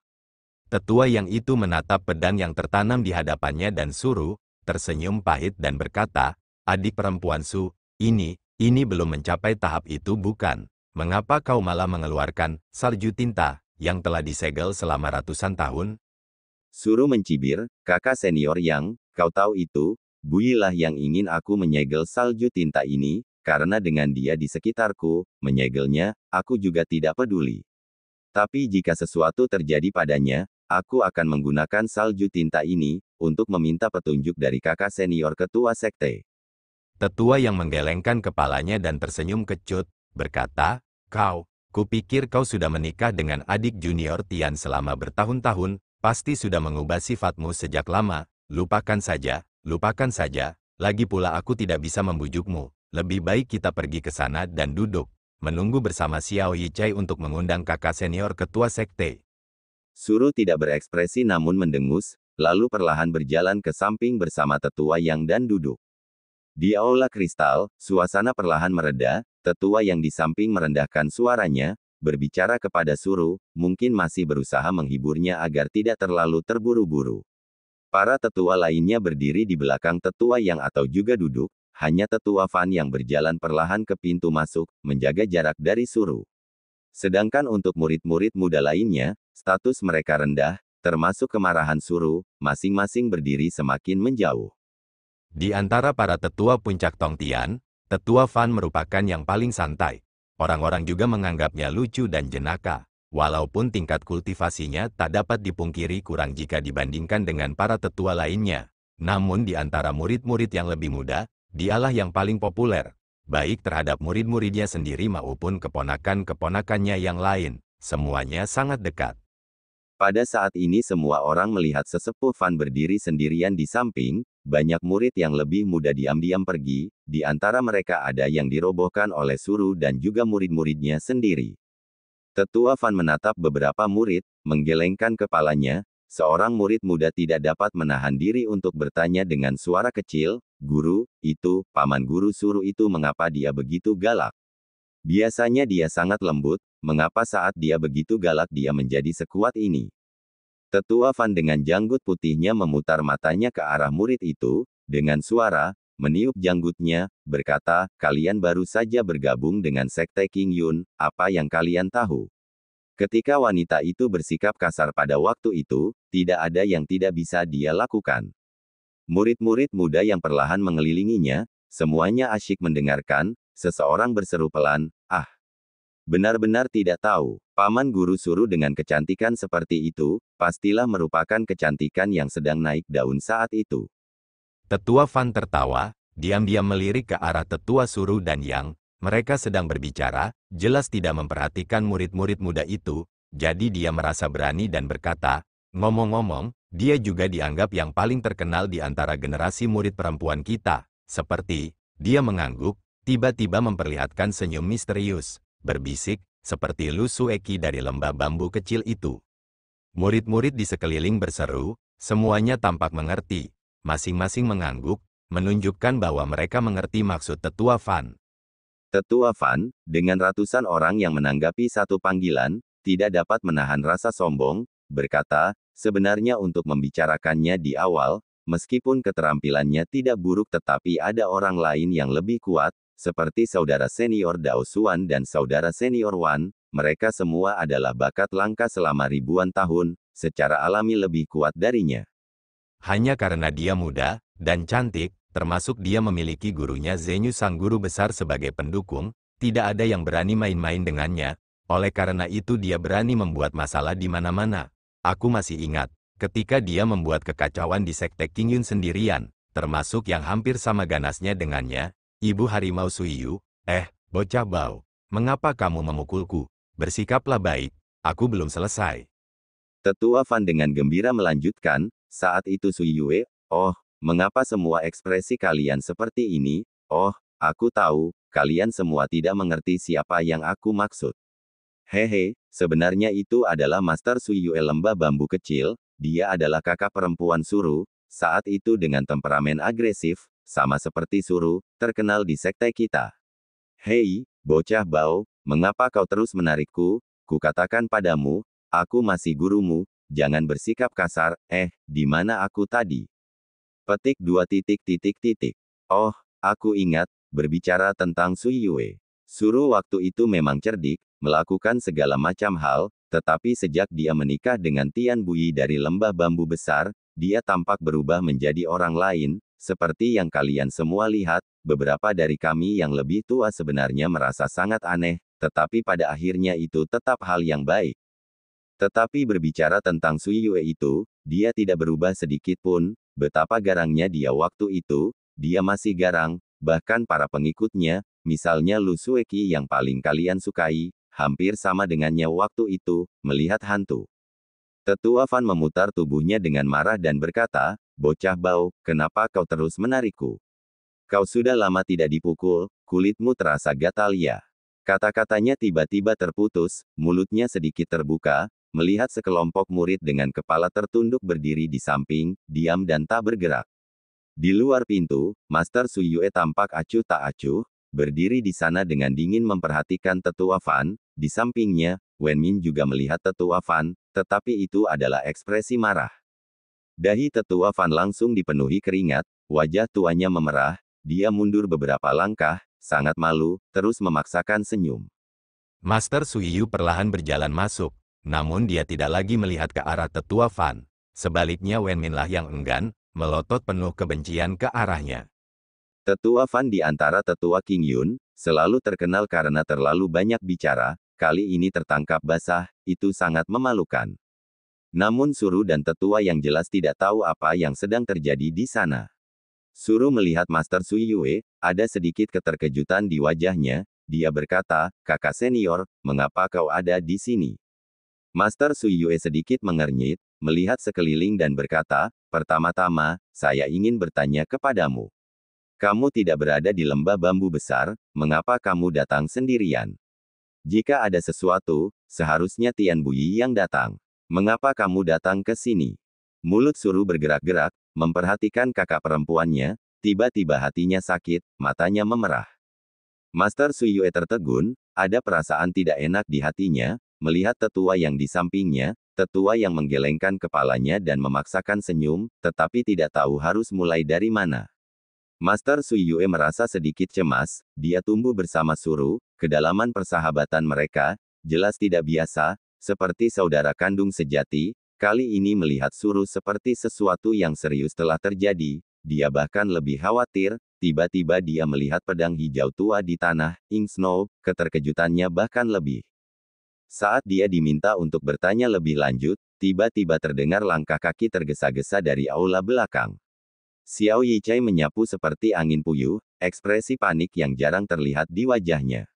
Tetua yang itu menatap pedang yang tertanam di hadapannya dan Suru, tersenyum pahit dan berkata, "Adik perempuan Su, ini belum mencapai tahap itu bukan? Mengapa kau malah mengeluarkan salju tinta yang telah disegel selama ratusan tahun?" Suru mencibir, "Kakak senior Yang, kau tahu itu, Bu Yi lah yang ingin aku menyegel salju tinta ini, karena dengan dia di sekitarku, menyegelnya, aku juga tidak peduli. Tapi jika sesuatu terjadi padanya, aku akan menggunakan salju tinta ini, untuk meminta petunjuk dari kakak senior ketua sekte." Tetua yang menggelengkan kepalanya dan tersenyum kecut, berkata, kupikir kau sudah menikah dengan adik junior Tian selama bertahun-tahun, pasti sudah mengubah sifatmu sejak lama, lupakan saja, lagi pula aku tidak bisa membujukmu, lebih baik kita pergi ke sana dan duduk, menunggu bersama Xiao Yichai untuk mengundang kakak senior ketua sekte. Suru tidak berekspresi namun mendengus, lalu perlahan berjalan ke samping bersama tetua Yang dan duduk. Di aula kristal, suasana perlahan mereda, tetua yang di samping merendahkan suaranya, berbicara kepada Suru, mungkin masih berusaha menghiburnya agar tidak terlalu terburu-buru. Para tetua lainnya berdiri di belakang tetua Yang atau juga duduk, hanya tetua Fan yang berjalan perlahan ke pintu masuk, menjaga jarak dari Suru. Sedangkan untuk murid-murid muda lainnya, status mereka rendah, termasuk kemarahan Suru, masing-masing berdiri semakin menjauh. Di antara para tetua puncak Tongtian, tetua Fan merupakan yang paling santai. Orang-orang juga menganggapnya lucu dan jenaka, walaupun tingkat kultivasinya tak dapat dipungkiri kurang jika dibandingkan dengan para tetua lainnya. Namun di antara murid-murid yang lebih muda, dialah yang paling populer, baik terhadap murid-muridnya sendiri maupun keponakan-keponakannya yang lain, semuanya sangat dekat. Pada saat ini semua orang melihat sesepuh Fan berdiri sendirian di samping, banyak murid yang lebih muda diam-diam pergi, di antara mereka ada yang dirobohkan oleh Suru dan juga murid-muridnya sendiri. Tetua Fan menatap beberapa murid, menggelengkan kepalanya, seorang murid muda tidak dapat menahan diri untuk bertanya dengan suara kecil, "Guru, itu, paman guru Suru itu mengapa dia begitu galak? Biasanya dia sangat lembut, mengapa saat dia begitu galak dia menjadi sekuat ini?" Tetua Fan dengan janggut putihnya memutar matanya ke arah murid itu, dengan suara, meniup janggutnya, berkata, "Kalian baru saja bergabung dengan Sekte King Yun, apa yang kalian tahu?" Ketika wanita itu bersikap kasar pada waktu itu, tidak ada yang tidak bisa dia lakukan. Murid-murid muda yang perlahan mengelilinginya, semuanya asyik mendengarkan, seseorang berseru pelan, "Ah, benar-benar tidak tahu, paman guru Suru dengan kecantikan seperti itu, pastilah merupakan kecantikan yang sedang naik daun saat itu." Tetua Fan tertawa, diam-diam melirik ke arah tetua Suru dan Yang, mereka sedang berbicara, jelas tidak memperhatikan murid-murid muda itu, jadi dia merasa berani dan berkata, "Ngomong-ngomong, dia juga dianggap yang paling terkenal di antara generasi murid perempuan kita." Seperti, dia mengangguk, tiba-tiba memperlihatkan senyum misterius, berbisik, seperti Lu Sueki dari lembah bambu kecil itu. Murid-murid di sekeliling berseru, Semuanya tampak mengerti. Masing-masing mengangguk, menunjukkan bahwa mereka mengerti maksud Tetua Fan. Tetua Fan, dengan ratusan orang yang menanggapi satu panggilan, tidak dapat menahan rasa sombong, berkata, sebenarnya untuk membicarakannya di awal, meskipun keterampilannya tidak buruk tetapi ada orang lain yang lebih kuat, seperti saudara senior Dao Xuan dan saudara senior Wan, mereka semua adalah bakat langka selama ribuan tahun, secara alami lebih kuat darinya. Hanya karena dia muda dan cantik, termasuk dia memiliki gurunya Zenyu sang guru besar sebagai pendukung, tidak ada yang berani main-main dengannya. Oleh karena itu dia berani membuat masalah di mana-mana. Aku masih ingat, ketika dia membuat kekacauan di Sekte Qingyun sendirian, termasuk yang hampir sama ganasnya dengannya, Ibu Harimau Suiyu, bocah bau, mengapa kamu memukulku? Bersikaplah baik, aku belum selesai. Tetua Fan dengan gembira melanjutkan, saat itu Sui Yue, oh, mengapa semua ekspresi kalian seperti ini? Oh, aku tahu, kalian semua tidak mengerti siapa yang aku maksud. Hehe, sebenarnya itu adalah Master Sui Yue lembah bambu kecil, dia adalah kakak perempuan Suru, saat itu dengan temperamen agresif, sama seperti Suru, terkenal di sekte kita. Hei, bocah bau, mengapa kau terus menarikku? Kukatakan padamu, aku masih gurumu, jangan bersikap kasar, di mana aku tadi? Petik 2 titik titik titik. Oh, aku ingat, berbicara tentang Sui Yue. Suru waktu itu memang cerdik, melakukan segala macam hal, tetapi sejak dia menikah dengan Tian Bui dari lembah bambu besar, dia tampak berubah menjadi orang lain, seperti yang kalian semua lihat, beberapa dari kami yang lebih tua sebenarnya merasa sangat aneh, tetapi pada akhirnya itu tetap hal yang baik. Tetapi berbicara tentang Sui Yue itu, dia tidak berubah sedikit pun, betapa garangnya dia waktu itu, dia masih garang, bahkan para pengikutnya, misalnya Lu Sueki yang paling kalian sukai, hampir sama dengannya waktu itu, melihat hantu. Tetua Fan memutar tubuhnya dengan marah dan berkata, bocah bau, kenapa kau terus menarikku? Kau sudah lama tidak dipukul, kulitmu terasa gatal ya. Kata-katanya tiba-tiba terputus, mulutnya sedikit terbuka, melihat sekelompok murid dengan kepala tertunduk berdiri di samping, diam dan tak bergerak. Di luar pintu, Master Sui Yue tampak acuh tak acuh, berdiri di sana dengan dingin memperhatikan Tetua Fan, di sampingnya, Wen Min juga melihat Tetua Fan, tetapi itu adalah ekspresi marah. Dahi Tetua Fan langsung dipenuhi keringat, wajah tuanya memerah, dia mundur beberapa langkah, sangat malu, terus memaksakan senyum. Master Suiyu perlahan berjalan masuk. Namun dia tidak lagi melihat ke arah Tetua Fan. Sebaliknya Wen Min lah yang enggan, melotot penuh kebencian ke arahnya. Tetua Fan di antara Tetua Qingyun, selalu terkenal karena terlalu banyak bicara, kali ini tertangkap basah, itu sangat memalukan. Namun Suru dan Tetua yang jelas tidak tahu apa yang sedang terjadi di sana. Suru melihat Master Sui Yue, ada sedikit keterkejutan di wajahnya, dia berkata, kakak senior, mengapa kau ada di sini? Master Sui Yue sedikit mengernyit, melihat sekeliling dan berkata, pertama-tama, saya ingin bertanya kepadamu. Kamu tidak berada di lembah bambu besar, mengapa kamu datang sendirian? Jika ada sesuatu, seharusnya Tian Bui yang datang. Mengapa kamu datang ke sini? Mulut Suru bergerak-gerak, memperhatikan kakak perempuannya, tiba-tiba hatinya sakit, matanya memerah. Master Sui Yue tertegun, ada perasaan tidak enak di hatinya, melihat tetua yang di sampingnya, tetua yang menggelengkan kepalanya dan memaksakan senyum, tetapi tidak tahu harus mulai dari mana. Master Sui Yue merasa sedikit cemas, dia tumbuh bersama Suru, kedalaman persahabatan mereka, jelas tidak biasa, seperti saudara kandung sejati, kali ini melihat Suru seperti sesuatu yang serius telah terjadi, dia bahkan lebih khawatir, tiba-tiba dia melihat pedang hijau tua di tanah, Ink Snow, keterkejutannya bahkan lebih. Saat dia diminta untuk bertanya lebih lanjut, tiba-tiba terdengar langkah kaki tergesa-gesa dari aula belakang. Xiao Yichai menyapu seperti angin puyuh, ekspresi panik yang jarang terlihat di wajahnya.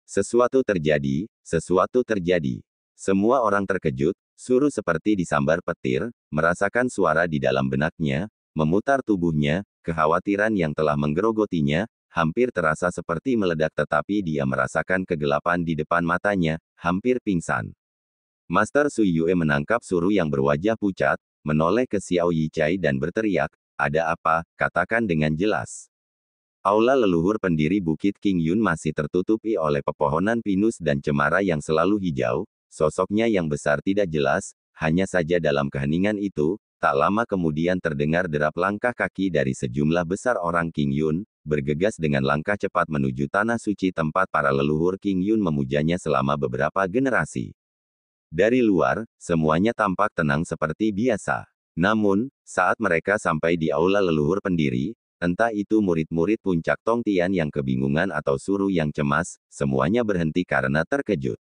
Sesuatu terjadi, sesuatu terjadi. Semua orang terkejut, Suru seperti disambar petir, merasakan suara di dalam benaknya, memutar tubuhnya, kekhawatiran yang telah menggerogotinya, hampir terasa seperti meledak tetapi dia merasakan kegelapan di depan matanya, hampir pingsan. Master Sui Yue menangkap Suru yang berwajah pucat, menoleh ke Xiao Yichai dan berteriak, "Ada apa? Katakan dengan jelas." Aula leluhur pendiri Bukit King Yun masih tertutupi oleh pepohonan pinus dan cemara yang selalu hijau, sosoknya yang besar tidak jelas, hanya saja dalam keheningan itu, tak lama kemudian terdengar derap langkah kaki dari sejumlah besar orang King Yun, bergegas dengan langkah cepat menuju tanah suci tempat para leluhur King Yun memujanya selama beberapa generasi. Dari luar, semuanya tampak tenang seperti biasa. Namun, saat mereka sampai di aula leluhur pendiri, entah itu murid-murid puncak Tongtian yang kebingungan atau Suru yang cemas, semuanya berhenti karena terkejut.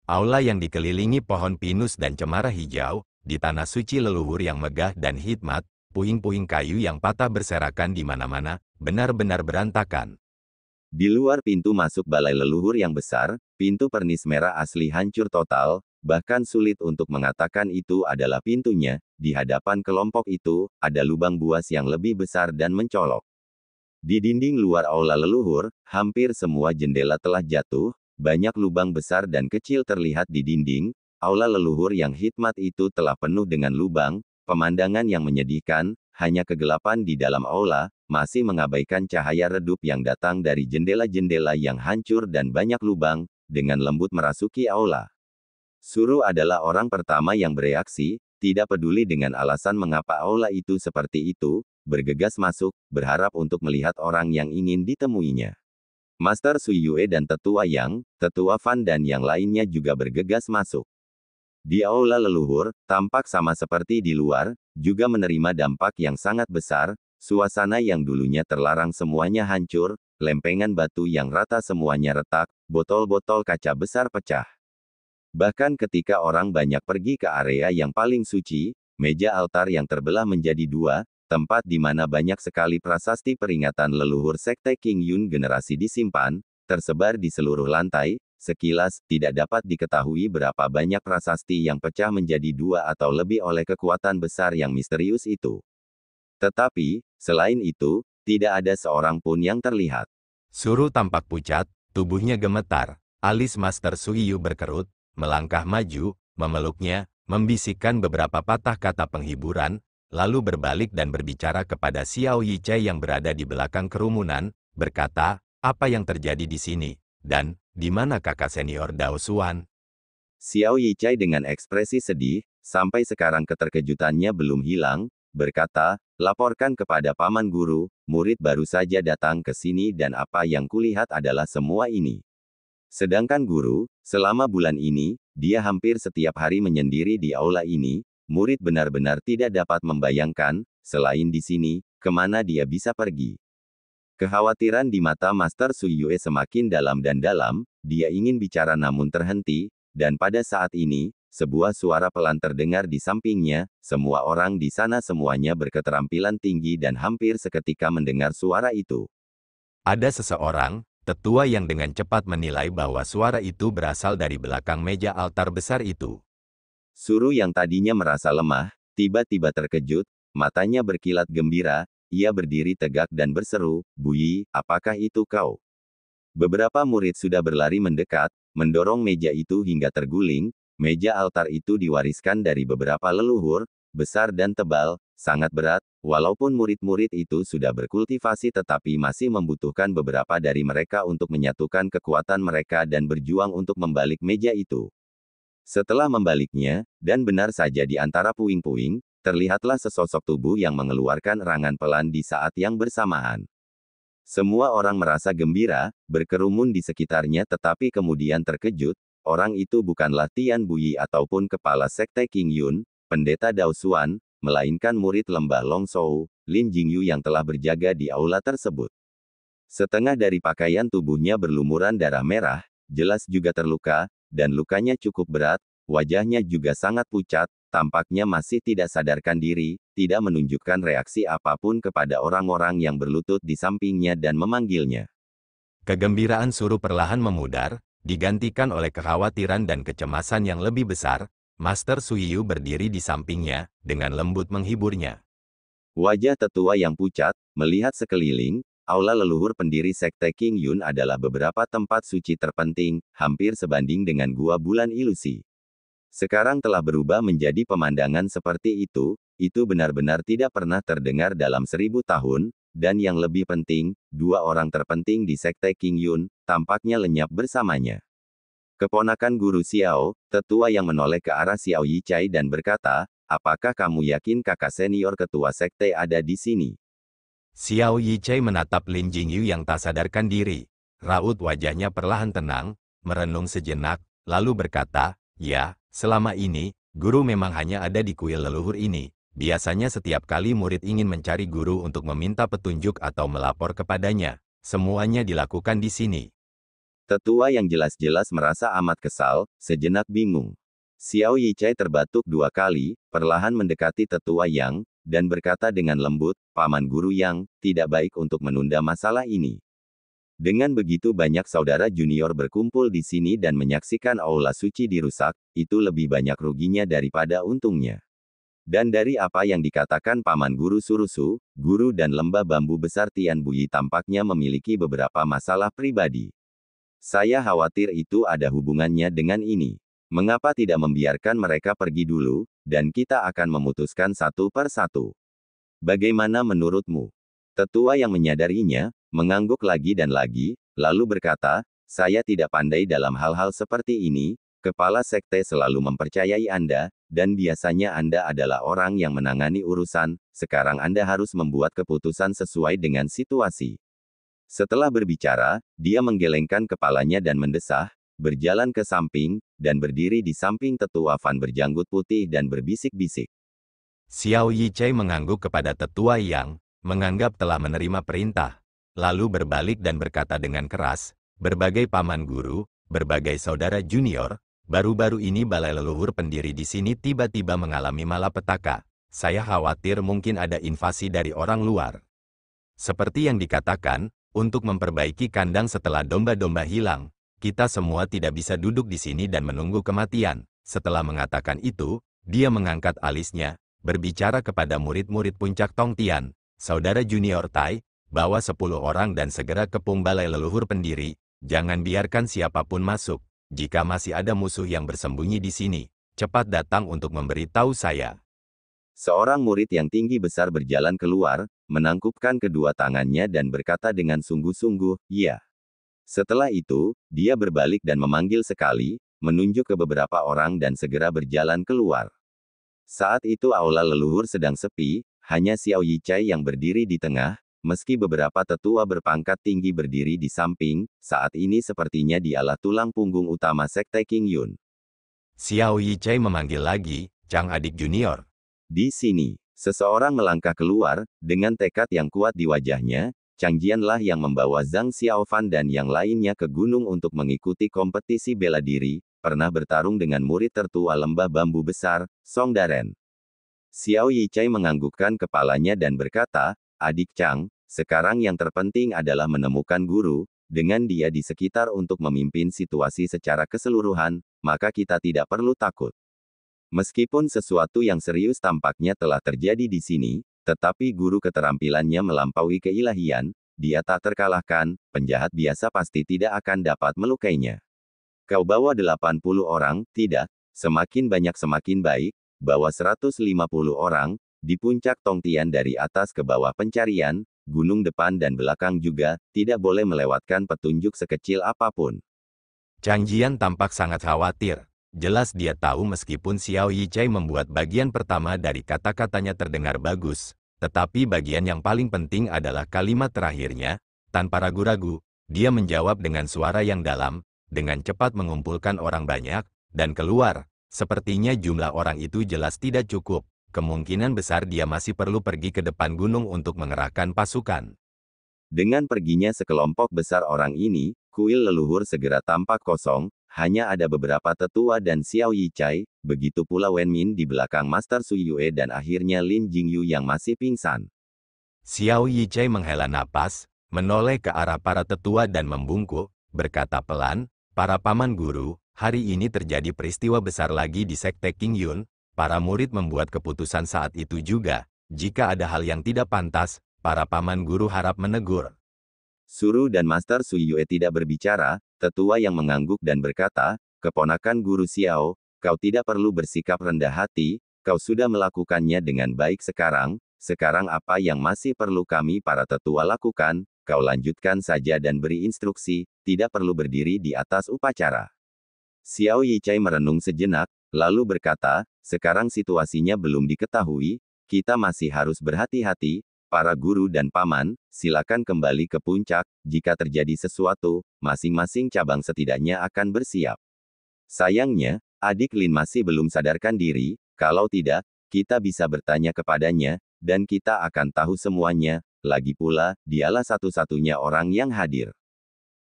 Aula yang dikelilingi pohon pinus dan cemara hijau, di tanah suci leluhur yang megah dan hikmat, puing-puing kayu yang patah berserakan di mana-mana, benar-benar berantakan. Di luar pintu masuk balai leluhur yang besar, pintu pernis merah asli hancur total, bahkan sulit untuk mengatakan itu adalah pintunya. Di hadapan kelompok itu, ada lubang buas yang lebih besar dan mencolok. Di dinding luar aula leluhur, hampir semua jendela telah jatuh, banyak lubang besar dan kecil terlihat di dinding. Aula leluhur yang hikmat itu telah penuh dengan lubang, pemandangan yang menyedihkan, hanya kegelapan di dalam aula, masih mengabaikan cahaya redup yang datang dari jendela-jendela yang hancur dan banyak lubang, dengan lembut merasuki aula. Suru adalah orang pertama yang bereaksi, tidak peduli dengan alasan mengapa aula itu seperti itu, bergegas masuk, berharap untuk melihat orang yang ingin ditemuinya. Master Sui Yue dan Tetua Yang, Tetua Fan dan yang lainnya juga bergegas masuk. Di aula leluhur, tampak sama seperti di luar, juga menerima dampak yang sangat besar, suasana yang dulunya terlarang semuanya hancur, lempengan batu yang rata semuanya retak, botol-botol kaca besar pecah. Bahkan ketika orang banyak pergi ke area yang paling suci, meja altar yang terbelah menjadi dua, tempat di mana banyak sekali prasasti peringatan leluhur Sekte King Yun generasi disimpan, tersebar di seluruh lantai, sekilas, tidak dapat diketahui berapa banyak prasasti yang pecah menjadi dua atau lebih oleh kekuatan besar yang misterius itu. Tetapi, selain itu, tidak ada seorang pun yang terlihat. Suru tampak pucat, tubuhnya gemetar, alis Master Sui Yu berkerut, melangkah maju, memeluknya, membisikkan beberapa patah kata penghiburan, lalu berbalik dan berbicara kepada Xiao Yichai yang berada di belakang kerumunan, berkata, "Apa yang terjadi di sini? Dan, di mana kakak senior Dao Xuan?" Xiao Yichai dengan ekspresi sedih, sampai sekarang keterkejutannya belum hilang, berkata, "Laporkan kepada paman guru, murid baru saja datang ke sini dan apa yang kulihat adalah semua ini. Sedangkan guru, selama bulan ini, dia hampir setiap hari menyendiri di aula ini, murid benar-benar tidak dapat membayangkan, selain di sini, kemana dia bisa pergi." Kekhawatiran di mata Master Sui Yue semakin dalam dan dalam, dia ingin bicara namun terhenti, dan pada saat ini, sebuah suara pelan terdengar di sampingnya, semua orang di sana semuanya berketerampilan tinggi dan hampir seketika mendengar suara itu. Ada seseorang, tetua yang dengan cepat menilai bahwa suara itu berasal dari belakang meja altar besar itu. Suru yang tadinya merasa lemah, tiba-tiba terkejut, matanya berkilat gembira, ia berdiri tegak dan berseru, "Buyi, apakah itu kau?" Beberapa murid sudah berlari mendekat, mendorong meja itu hingga terguling. Meja altar itu diwariskan dari beberapa leluhur, besar dan tebal, sangat berat, walaupun murid-murid itu sudah berkultivasi tetapi masih membutuhkan beberapa dari mereka untuk menyatukan kekuatan mereka dan berjuang untuk membalik meja itu. Setelah membaliknya, dan benar saja di antara puing-puing, terlihatlah sesosok tubuh yang mengeluarkan erangan pelan di saat yang bersamaan. Semua orang merasa gembira, berkerumun di sekitarnya tetapi kemudian terkejut, orang itu bukanlah Tian Buyi ataupun kepala Sekte King Yun, pendeta Dao Xuan, melainkan murid lembah Longshou, Lin Jingyu yang telah berjaga di aula tersebut. Setengah dari pakaian tubuhnya berlumuran darah merah, jelas juga terluka, dan lukanya cukup berat, wajahnya juga sangat pucat, tampaknya masih tidak sadarkan diri, tidak menunjukkan reaksi apapun kepada orang-orang yang berlutut di sampingnya dan memanggilnya. Kegembiraan Suru perlahan memudar, digantikan oleh kekhawatiran dan kecemasan yang lebih besar. Master Sui Yu berdiri di sampingnya, dengan lembut menghiburnya. Wajah tetua yang pucat, melihat sekeliling, aula leluhur pendiri Sekte King Yun adalah beberapa tempat suci terpenting, hampir sebanding dengan gua bulan ilusi. Sekarang telah berubah menjadi pemandangan seperti itu, itu benar-benar tidak pernah terdengar dalam 1000 tahun, dan yang lebih penting, 2 orang terpenting di Sekte King Yun, tampaknya lenyap bersamanya. Keponakan guru Xiao, tetua yang menoleh ke arah Xiao Yichai dan berkata, apakah kamu yakin kakak senior ketua sekte ada di sini? Xiao Yichai menatap Lin Jingyu yang tak sadarkan diri. Raut wajahnya perlahan tenang, merenung sejenak, lalu berkata, ya, selama ini, guru memang hanya ada di kuil leluhur ini. Biasanya setiap kali murid ingin mencari guru untuk meminta petunjuk atau melapor kepadanya, semuanya dilakukan di sini. Tetua yang jelas-jelas merasa amat kesal, sejenak bingung. Xiao Yichai terbatuk 2 kali, perlahan mendekati tetua Yang, dan berkata dengan lembut, Paman Guru Yang, tidak baik untuk menunda masalah ini. Dengan begitu banyak saudara junior berkumpul di sini dan menyaksikan aula suci dirusak, itu lebih banyak ruginya daripada untungnya. Dan dari apa yang dikatakan Paman Guru Surusu, guru dan lembah bambu besar Tian Buyi tampaknya memiliki beberapa masalah pribadi. Saya khawatir itu ada hubungannya dengan ini. Mengapa tidak membiarkan mereka pergi dulu, dan kita akan memutuskan satu per satu? Bagaimana menurutmu? Tetua yang menyadarinya, mengangguk lagi dan lagi, lalu berkata, saya tidak pandai dalam hal-hal seperti ini, kepala sekte selalu mempercayai Anda, dan biasanya Anda adalah orang yang menangani urusan, sekarang Anda harus membuat keputusan sesuai dengan situasi. Setelah berbicara, dia menggelengkan kepalanya dan mendesah, berjalan ke samping, dan berdiri di samping tetua Fan berjanggut putih dan berbisik-bisik. Xiao Yichai mengangguk kepada tetua Yang, menganggap telah menerima perintah, lalu berbalik dan berkata dengan keras, berbagai paman guru, berbagai saudara junior, baru-baru ini balai leluhur pendiri di sini tiba-tiba mengalami malapetaka. Saya khawatir mungkin ada invasi dari orang luar. Seperti yang dikatakan, untuk memperbaiki kandang setelah domba-domba hilang, kita semua tidak bisa duduk di sini dan menunggu kematian. Setelah mengatakan itu, dia mengangkat alisnya, berbicara kepada murid-murid puncak Tongtian. Saudara junior Tai, bawa 10 orang dan segera kepung balai leluhur pendiri, jangan biarkan siapapun masuk. Jika masih ada musuh yang bersembunyi di sini, cepat datang untuk memberitahu saya. Seorang murid yang tinggi besar berjalan keluar, menangkupkan kedua tangannya dan berkata dengan sungguh-sungguh, "Iya." Setelah itu, dia berbalik dan memanggil sekali, menunjuk ke beberapa orang dan segera berjalan keluar. Saat itu aula leluhur sedang sepi, hanya Xiao Yichai yang berdiri di tengah, meski beberapa tetua berpangkat tinggi berdiri di samping, saat ini sepertinya dialah tulang punggung utama Sekte King Yun. Xiao Yichai memanggil lagi, Chang adik junior. Di sini, seseorang melangkah keluar, dengan tekad yang kuat di wajahnya. Chang Jianlah yang membawa Zhang Xiaofan dan yang lainnya ke gunung untuk mengikuti kompetisi bela diri, pernah bertarung dengan murid tertua lembah bambu besar, Song Daren. Xiao Yichai menganggukkan kepalanya dan berkata, adik Chang, sekarang yang terpenting adalah menemukan guru, dengan dia di sekitar untuk memimpin situasi secara keseluruhan, maka kita tidak perlu takut. Meskipun sesuatu yang serius tampaknya telah terjadi di sini, tetapi guru keterampilannya melampaui keilahian, dia tak terkalahkan, penjahat biasa pasti tidak akan dapat melukainya. Kau bawa 80 orang, tidak, semakin banyak semakin baik, bawa 150 orang, di puncak Tongtian dari atas ke bawah pencarian, gunung depan dan belakang juga, tidak boleh melewatkan petunjuk sekecil apapun. Chang Jian tampak sangat khawatir. Jelas dia tahu meskipun Xiao Yichai membuat bagian pertama dari kata-katanya terdengar bagus, tetapi bagian yang paling penting adalah kalimat terakhirnya. Tanpa ragu-ragu, dia menjawab dengan suara yang dalam, dengan cepat mengumpulkan orang banyak, dan keluar. Sepertinya jumlah orang itu jelas tidak cukup. Kemungkinan besar dia masih perlu pergi ke depan gunung untuk mengerahkan pasukan. Dengan perginya sekelompok besar orang ini, kuil leluhur segera tampak kosong, hanya ada beberapa tetua dan Xiao Yichai, begitu pula Wen Min di belakang Master Su Yue dan akhirnya Lin Jingyu yang masih pingsan. Xiao Yichai menghela napas, menoleh ke arah para tetua dan membungkuk, berkata pelan, para paman guru, hari ini terjadi peristiwa besar lagi di Sekte King Yun. Para murid membuat keputusan saat itu juga. Jika ada hal yang tidak pantas, para paman guru harap menegur. Suru dan Master Su Yue tidak berbicara, tetua yang mengangguk dan berkata, keponakan guru Xiao, kau tidak perlu bersikap rendah hati, kau sudah melakukannya dengan baik sekarang apa yang masih perlu kami para tetua lakukan, kau lanjutkan saja dan beri instruksi, tidak perlu berdiri di atas upacara. Xiao Yichai merenung sejenak, lalu berkata, sekarang situasinya belum diketahui, kita masih harus berhati-hati, para guru dan paman, silakan kembali ke puncak, jika terjadi sesuatu, masing-masing cabang setidaknya akan bersiap. Sayangnya, adik Lin masih belum sadarkan diri, kalau tidak, kita bisa bertanya kepadanya, dan kita akan tahu semuanya, lagi pula, dialah satu-satunya orang yang hadir.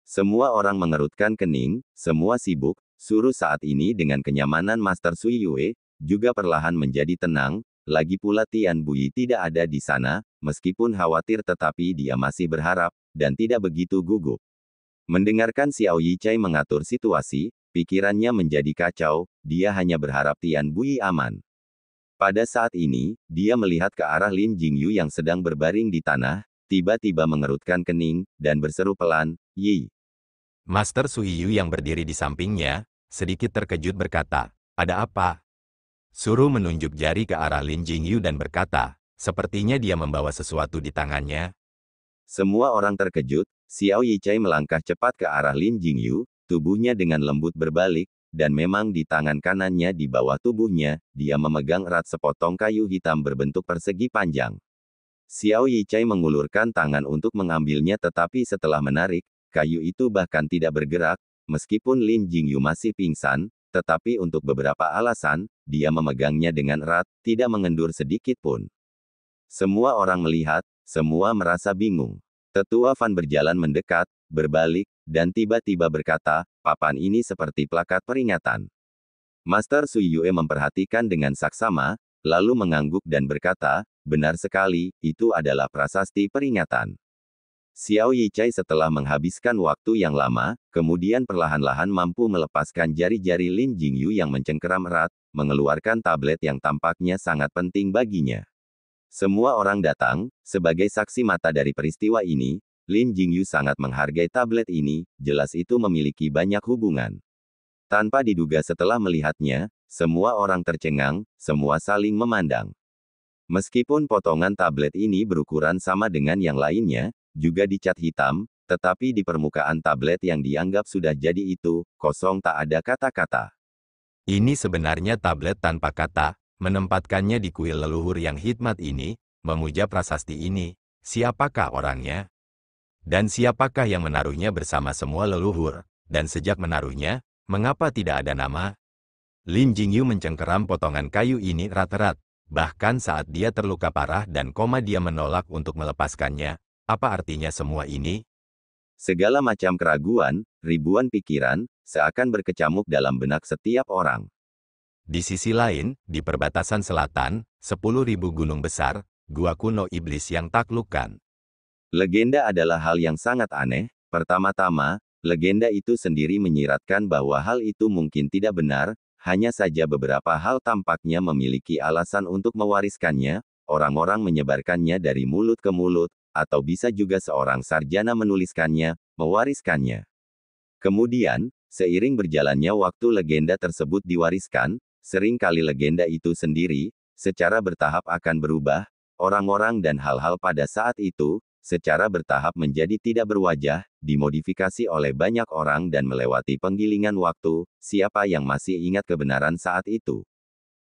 Semua orang mengerutkan kening, semua sibuk, suruh saat ini dengan kenyamanan Master Sui Yue, juga perlahan menjadi tenang, lagi pula Tian Bui tidak ada di sana, meskipun khawatir tetapi dia masih berharap, dan tidak begitu gugup. Mendengarkan Xiao Yichai mengatur situasi, pikirannya menjadi kacau, dia hanya berharap Tian Bui aman. Pada saat ini, dia melihat ke arah Lin Jingyu yang sedang berbaring di tanah, tiba-tiba mengerutkan kening, dan berseru pelan, "Yi." Master Suiyu yang berdiri di sampingnya, sedikit terkejut berkata, ada apa? Suruh menunjuk jari ke arah Lin Jingyu dan berkata, sepertinya dia membawa sesuatu di tangannya. Semua orang terkejut, Xiao Yichai melangkah cepat ke arah Lin Jingyu, tubuhnya dengan lembut berbalik, dan memang di tangan kanannya di bawah tubuhnya, dia memegang erat sepotong kayu hitam berbentuk persegi panjang. Xiao Yichai mengulurkan tangan untuk mengambilnya tetapi setelah menarik, kayu itu bahkan tidak bergerak, meskipun Lin Jingyu masih pingsan, tetapi untuk beberapa alasan, dia memegangnya dengan erat, tidak mengendur sedikit pun. Semua orang melihat, semua merasa bingung. Tetua Fan berjalan mendekat, berbalik, dan tiba-tiba berkata, papan ini seperti plakat peringatan. Master Sui Yue memperhatikan dengan saksama, lalu mengangguk dan berkata, benar sekali, itu adalah prasasti peringatan. Xiao Yichai setelah menghabiskan waktu yang lama, kemudian perlahan-lahan mampu melepaskan jari-jari Lin Jingyu yang mencengkeram erat, mengeluarkan tablet yang tampaknya sangat penting baginya. Semua orang datang, sebagai saksi mata dari peristiwa ini, Lin Jingyu sangat menghargai tablet ini, jelas itu memiliki banyak hubungan. Tanpa diduga setelah melihatnya, semua orang tercengang, semua saling memandang. Meskipun potongan tablet ini berukuran sama dengan yang lainnya, juga dicat hitam, tetapi di permukaan tablet yang dianggap sudah jadi itu, kosong tak ada kata-kata. Ini sebenarnya tablet tanpa kata, menempatkannya di kuil leluhur yang hikmat ini, memuja prasasti ini, siapakah orangnya? Dan siapakah yang menaruhnya bersama semua leluhur, dan sejak menaruhnya, mengapa tidak ada nama? Lin Jingyu mencengkeram potongan kayu ini erat-erat, bahkan saat dia terluka parah dan koma dia menolak untuk melepaskannya. Apa artinya semua ini? Segala macam keraguan, ribuan pikiran, seakan berkecamuk dalam benak setiap orang. Di sisi lain, di perbatasan selatan, 10.000 gunung besar, gua kuno iblis yang taklukkan. Legenda adalah hal yang sangat aneh. Pertama-tama, legenda itu sendiri menyiratkan bahwa hal itu mungkin tidak benar, hanya saja beberapa hal tampaknya memiliki alasan untuk mewariskannya, orang-orang menyebarkannya dari mulut ke mulut, atau bisa juga seorang sarjana menuliskannya, mewariskannya. Kemudian, seiring berjalannya waktu legenda tersebut diwariskan, seringkali legenda itu sendiri, secara bertahap akan berubah, orang-orang dan hal-hal pada saat itu, secara bertahap menjadi tidak berwajah, dimodifikasi oleh banyak orang dan melewati penggilingan waktu, siapa yang masih ingat kebenaran saat itu.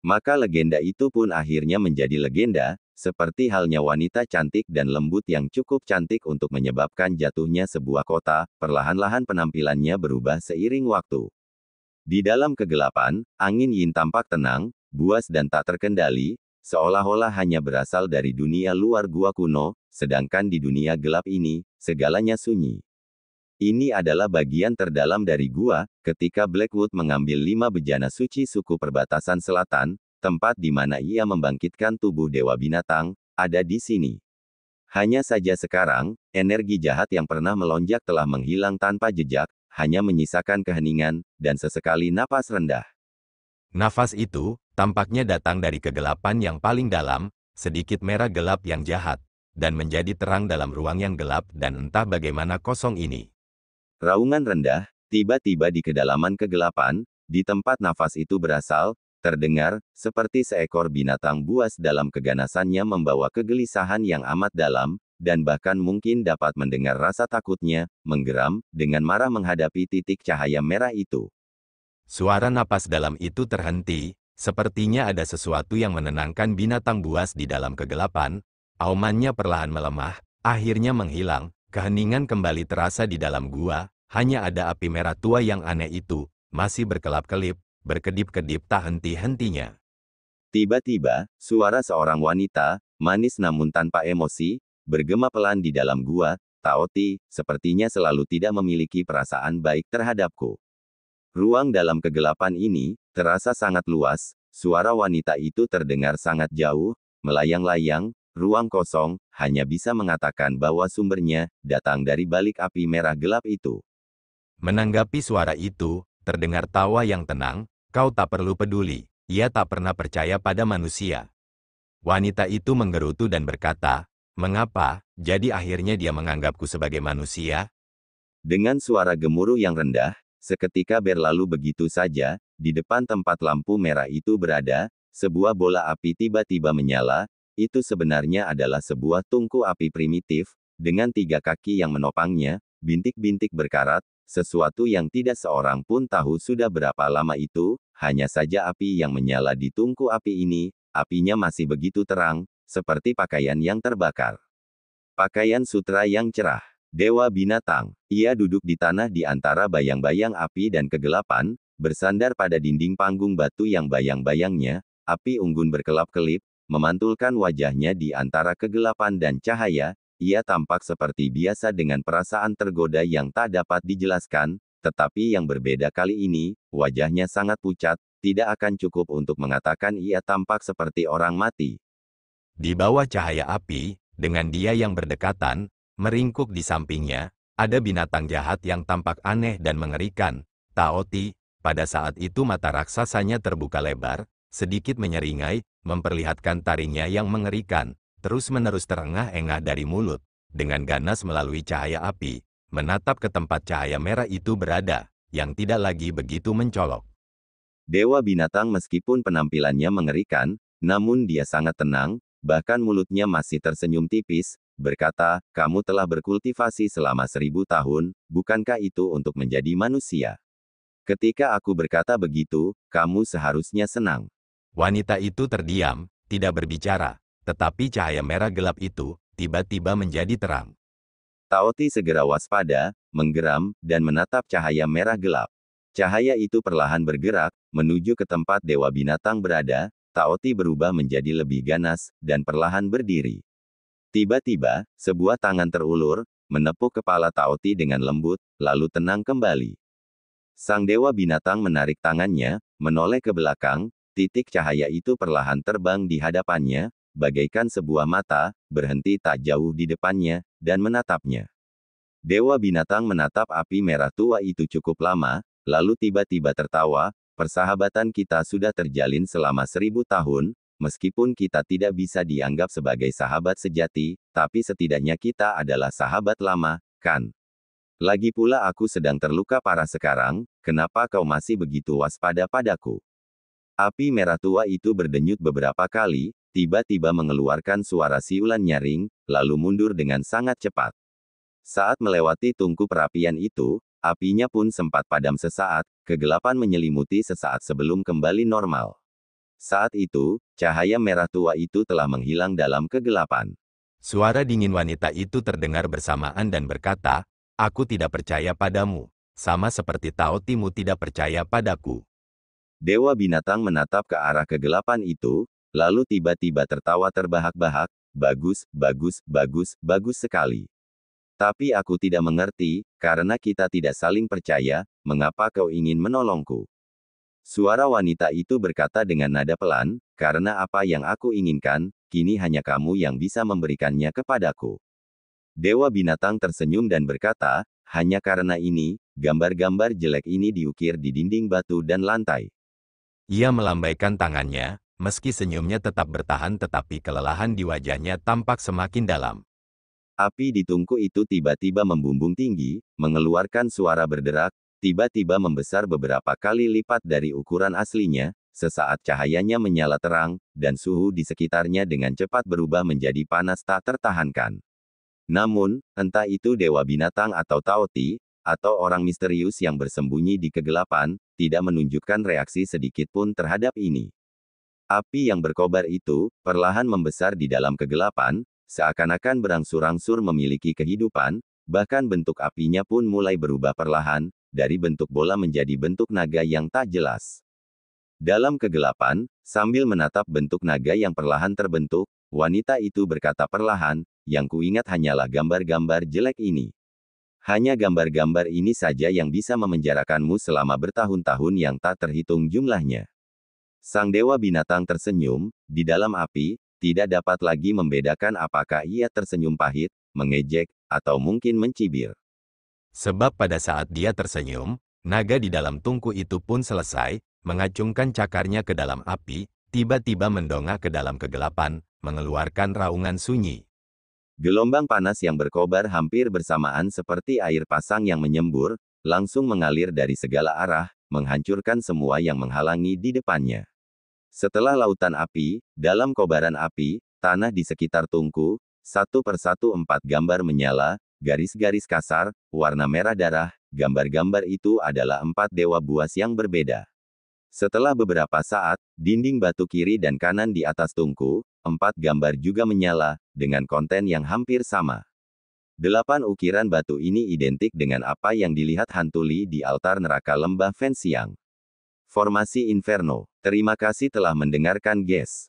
Maka legenda itu pun akhirnya menjadi legenda, seperti halnya wanita cantik dan lembut yang cukup cantik untuk menyebabkan jatuhnya sebuah kota, perlahan-lahan penampilannya berubah seiring waktu. Di dalam kegelapan, angin yin tampak tenang, buas dan tak terkendali, seolah-olah hanya berasal dari dunia luar gua kuno, sedangkan di dunia gelap ini, segalanya sunyi. Ini adalah bagian terdalam dari gua, ketika Blackwood mengambil 5 bejana suci suku perbatasan selatan, tempat di mana ia membangkitkan tubuh dewa binatang, ada di sini. Hanya saja sekarang, energi jahat yang pernah melonjak telah menghilang tanpa jejak, hanya menyisakan keheningan, dan sesekali napas rendah. Nafas itu, tampaknya datang dari kegelapan yang paling dalam, sedikit merah gelap yang jahat, dan menjadi terang dalam ruang yang gelap dan entah bagaimana kosong ini. Raungan rendah, tiba-tiba di kedalaman kegelapan, di tempat nafas itu berasal, terdengar, seperti seekor binatang buas dalam keganasannya membawa kegelisahan yang amat dalam, dan bahkan mungkin dapat mendengar rasa takutnya, menggeram, dengan marah menghadapi titik cahaya merah itu. Suara napas dalam itu terhenti, sepertinya ada sesuatu yang menenangkan binatang buas di dalam kegelapan. Aumannya perlahan melemah, akhirnya menghilang, keheningan kembali terasa di dalam gua, hanya ada api merah tua yang aneh itu, masih berkelap-kelip, berkedip-kedip tak henti-hentinya. Tiba-tiba, suara seorang wanita, manis namun tanpa emosi, bergema pelan di dalam gua. Taoti, sepertinya selalu tidak memiliki perasaan baik terhadapku. Ruang dalam kegelapan ini, terasa sangat luas, suara wanita itu terdengar sangat jauh, melayang-layang, ruang kosong, hanya bisa mengatakan bahwa sumbernya, datang dari balik api merah gelap itu. Menanggapi suara itu, terdengar tawa yang tenang, kau tak perlu peduli, ia tak pernah percaya pada manusia. Wanita itu menggerutu dan berkata, mengapa, jadi akhirnya dia menganggapku sebagai manusia? Dengan suara gemuruh yang rendah, seketika berlalu begitu saja, di depan tempat lampu merah itu berada, sebuah bola api tiba-tiba menyala. Itu sebenarnya adalah sebuah tungku api primitif, dengan 3 kaki yang menopangnya, bintik-bintik berkarat, sesuatu yang tidak seorang pun tahu sudah berapa lama itu, hanya saja api yang menyala di tungku api ini, apinya masih begitu terang, seperti pakaian yang terbakar. Pakaian sutra yang cerah. Dewa binatang. Ia duduk di tanah di antara bayang-bayang api dan kegelapan, bersandar pada dinding panggung batu yang bayang-bayangnya, api unggun berkelap-kelip, memantulkan wajahnya di antara kegelapan dan cahaya. Ia tampak seperti biasa dengan perasaan tergoda yang tak dapat dijelaskan, tetapi yang berbeda kali ini, wajahnya sangat pucat, tidak akan cukup untuk mengatakan ia tampak seperti orang mati. Di bawah cahaya api, dengan dia yang berdekatan, meringkuk di sampingnya, ada binatang jahat yang tampak aneh dan mengerikan. Taoti, pada saat itu mata raksasanya terbuka lebar, sedikit menyeringai, memperlihatkan taringnya yang mengerikan, terus-menerus terengah-engah dari mulut, dengan ganas melalui cahaya api, menatap ke tempat cahaya merah itu berada, yang tidak lagi begitu mencolok. Dewa binatang meskipun penampilannya mengerikan, namun dia sangat tenang, bahkan mulutnya masih tersenyum tipis, berkata, kamu telah berkultivasi selama 1000 tahun, bukankah itu untuk menjadi manusia? Ketika aku berkata begitu, kamu seharusnya senang. Wanita itu terdiam, tidak berbicara, tetapi cahaya merah gelap itu, tiba-tiba menjadi terang. Taoti segera waspada, menggeram, dan menatap cahaya merah gelap. Cahaya itu perlahan bergerak, menuju ke tempat Dewa Binatang berada. Taoti berubah menjadi lebih ganas, dan perlahan berdiri. Tiba-tiba, sebuah tangan terulur, menepuk kepala Taoti dengan lembut, lalu tenang kembali. Sang Dewa Binatang menarik tangannya, menoleh ke belakang, titik cahaya itu perlahan terbang di hadapannya, bagaikan sebuah mata, berhenti tak jauh di depannya, dan menatapnya. Dewa Binatang menatap api merah tua itu cukup lama, lalu tiba-tiba tertawa, persahabatan kita sudah terjalin selama 1000 tahun, meskipun kita tidak bisa dianggap sebagai sahabat sejati, tapi setidaknya kita adalah sahabat lama, kan? Lagi pula aku sedang terluka parah sekarang, kenapa kau masih begitu waspada padaku? Api merah tua itu berdenyut beberapa kali, tiba-tiba mengeluarkan suara siulan nyaring, lalu mundur dengan sangat cepat. Saat melewati tungku perapian itu, apinya pun sempat padam sesaat, kegelapan menyelimuti sesaat sebelum kembali normal. Saat itu, cahaya merah tua itu telah menghilang dalam kegelapan. Suara dingin wanita itu terdengar bersamaan dan berkata, aku tidak percaya padamu, sama seperti Taotimu tidak percaya padaku. Dewa Binatang menatap ke arah kegelapan itu, lalu tiba-tiba tertawa terbahak-bahak, bagus, bagus, bagus, bagus sekali. Tapi aku tidak mengerti, karena kita tidak saling percaya, mengapa kau ingin menolongku? Suara wanita itu berkata dengan nada pelan, karena apa yang aku inginkan, kini hanya kamu yang bisa memberikannya kepadaku. Dewa Binatang tersenyum dan berkata, hanya karena ini, gambar-gambar jelek ini diukir di dinding batu dan lantai. Ia melambaikan tangannya, meski senyumnya tetap bertahan tetapi kelelahan di wajahnya tampak semakin dalam. Api di tungku itu tiba-tiba membumbung tinggi, mengeluarkan suara berderak, tiba-tiba membesar beberapa kali lipat dari ukuran aslinya, sesaat cahayanya menyala terang, dan suhu di sekitarnya dengan cepat berubah menjadi panas tak tertahankan. Namun, entah itu dewa binatang atau Taoti, atau orang misterius yang bersembunyi di kegelapan, tidak menunjukkan reaksi sedikit pun terhadap ini. Api yang berkobar itu, perlahan membesar di dalam kegelapan, seakan-akan berangsur-angsur memiliki kehidupan, bahkan bentuk apinya pun mulai berubah perlahan, dari bentuk bola menjadi bentuk naga yang tak jelas. Dalam kegelapan, sambil menatap bentuk naga yang perlahan terbentuk, wanita itu berkata perlahan, "Yang kuingat hanyalah gambar-gambar jelek ini. Hanya gambar-gambar ini saja yang bisa memenjarakanmu selama bertahun-tahun yang tak terhitung jumlahnya." Sang dewa binatang tersenyum, di dalam api, tidak dapat lagi membedakan apakah ia tersenyum pahit, mengejek, atau mungkin mencibir. Sebab pada saat dia tersenyum, naga di dalam tungku itu pun selesai, mengacungkan cakarnya ke dalam api, tiba-tiba mendongak ke dalam kegelapan, mengeluarkan raungan sunyi. Gelombang panas yang berkobar hampir bersamaan seperti air pasang yang menyembur, langsung mengalir dari segala arah, menghancurkan semua yang menghalangi di depannya. Setelah lautan api, dalam kobaran api, tanah di sekitar tungku, satu persatu 4 gambar menyala, garis-garis kasar, warna merah darah, gambar-gambar itu adalah 4 dewa buas yang berbeda. Setelah beberapa saat, dinding batu kiri dan kanan di atas tungku, 4 gambar juga menyala, dengan konten yang hampir sama. 8 ukiran batu ini identik dengan apa yang dilihat Hantuli di altar neraka lembah Fensiang. Formasi Inferno. Terima kasih telah mendengarkan, guys.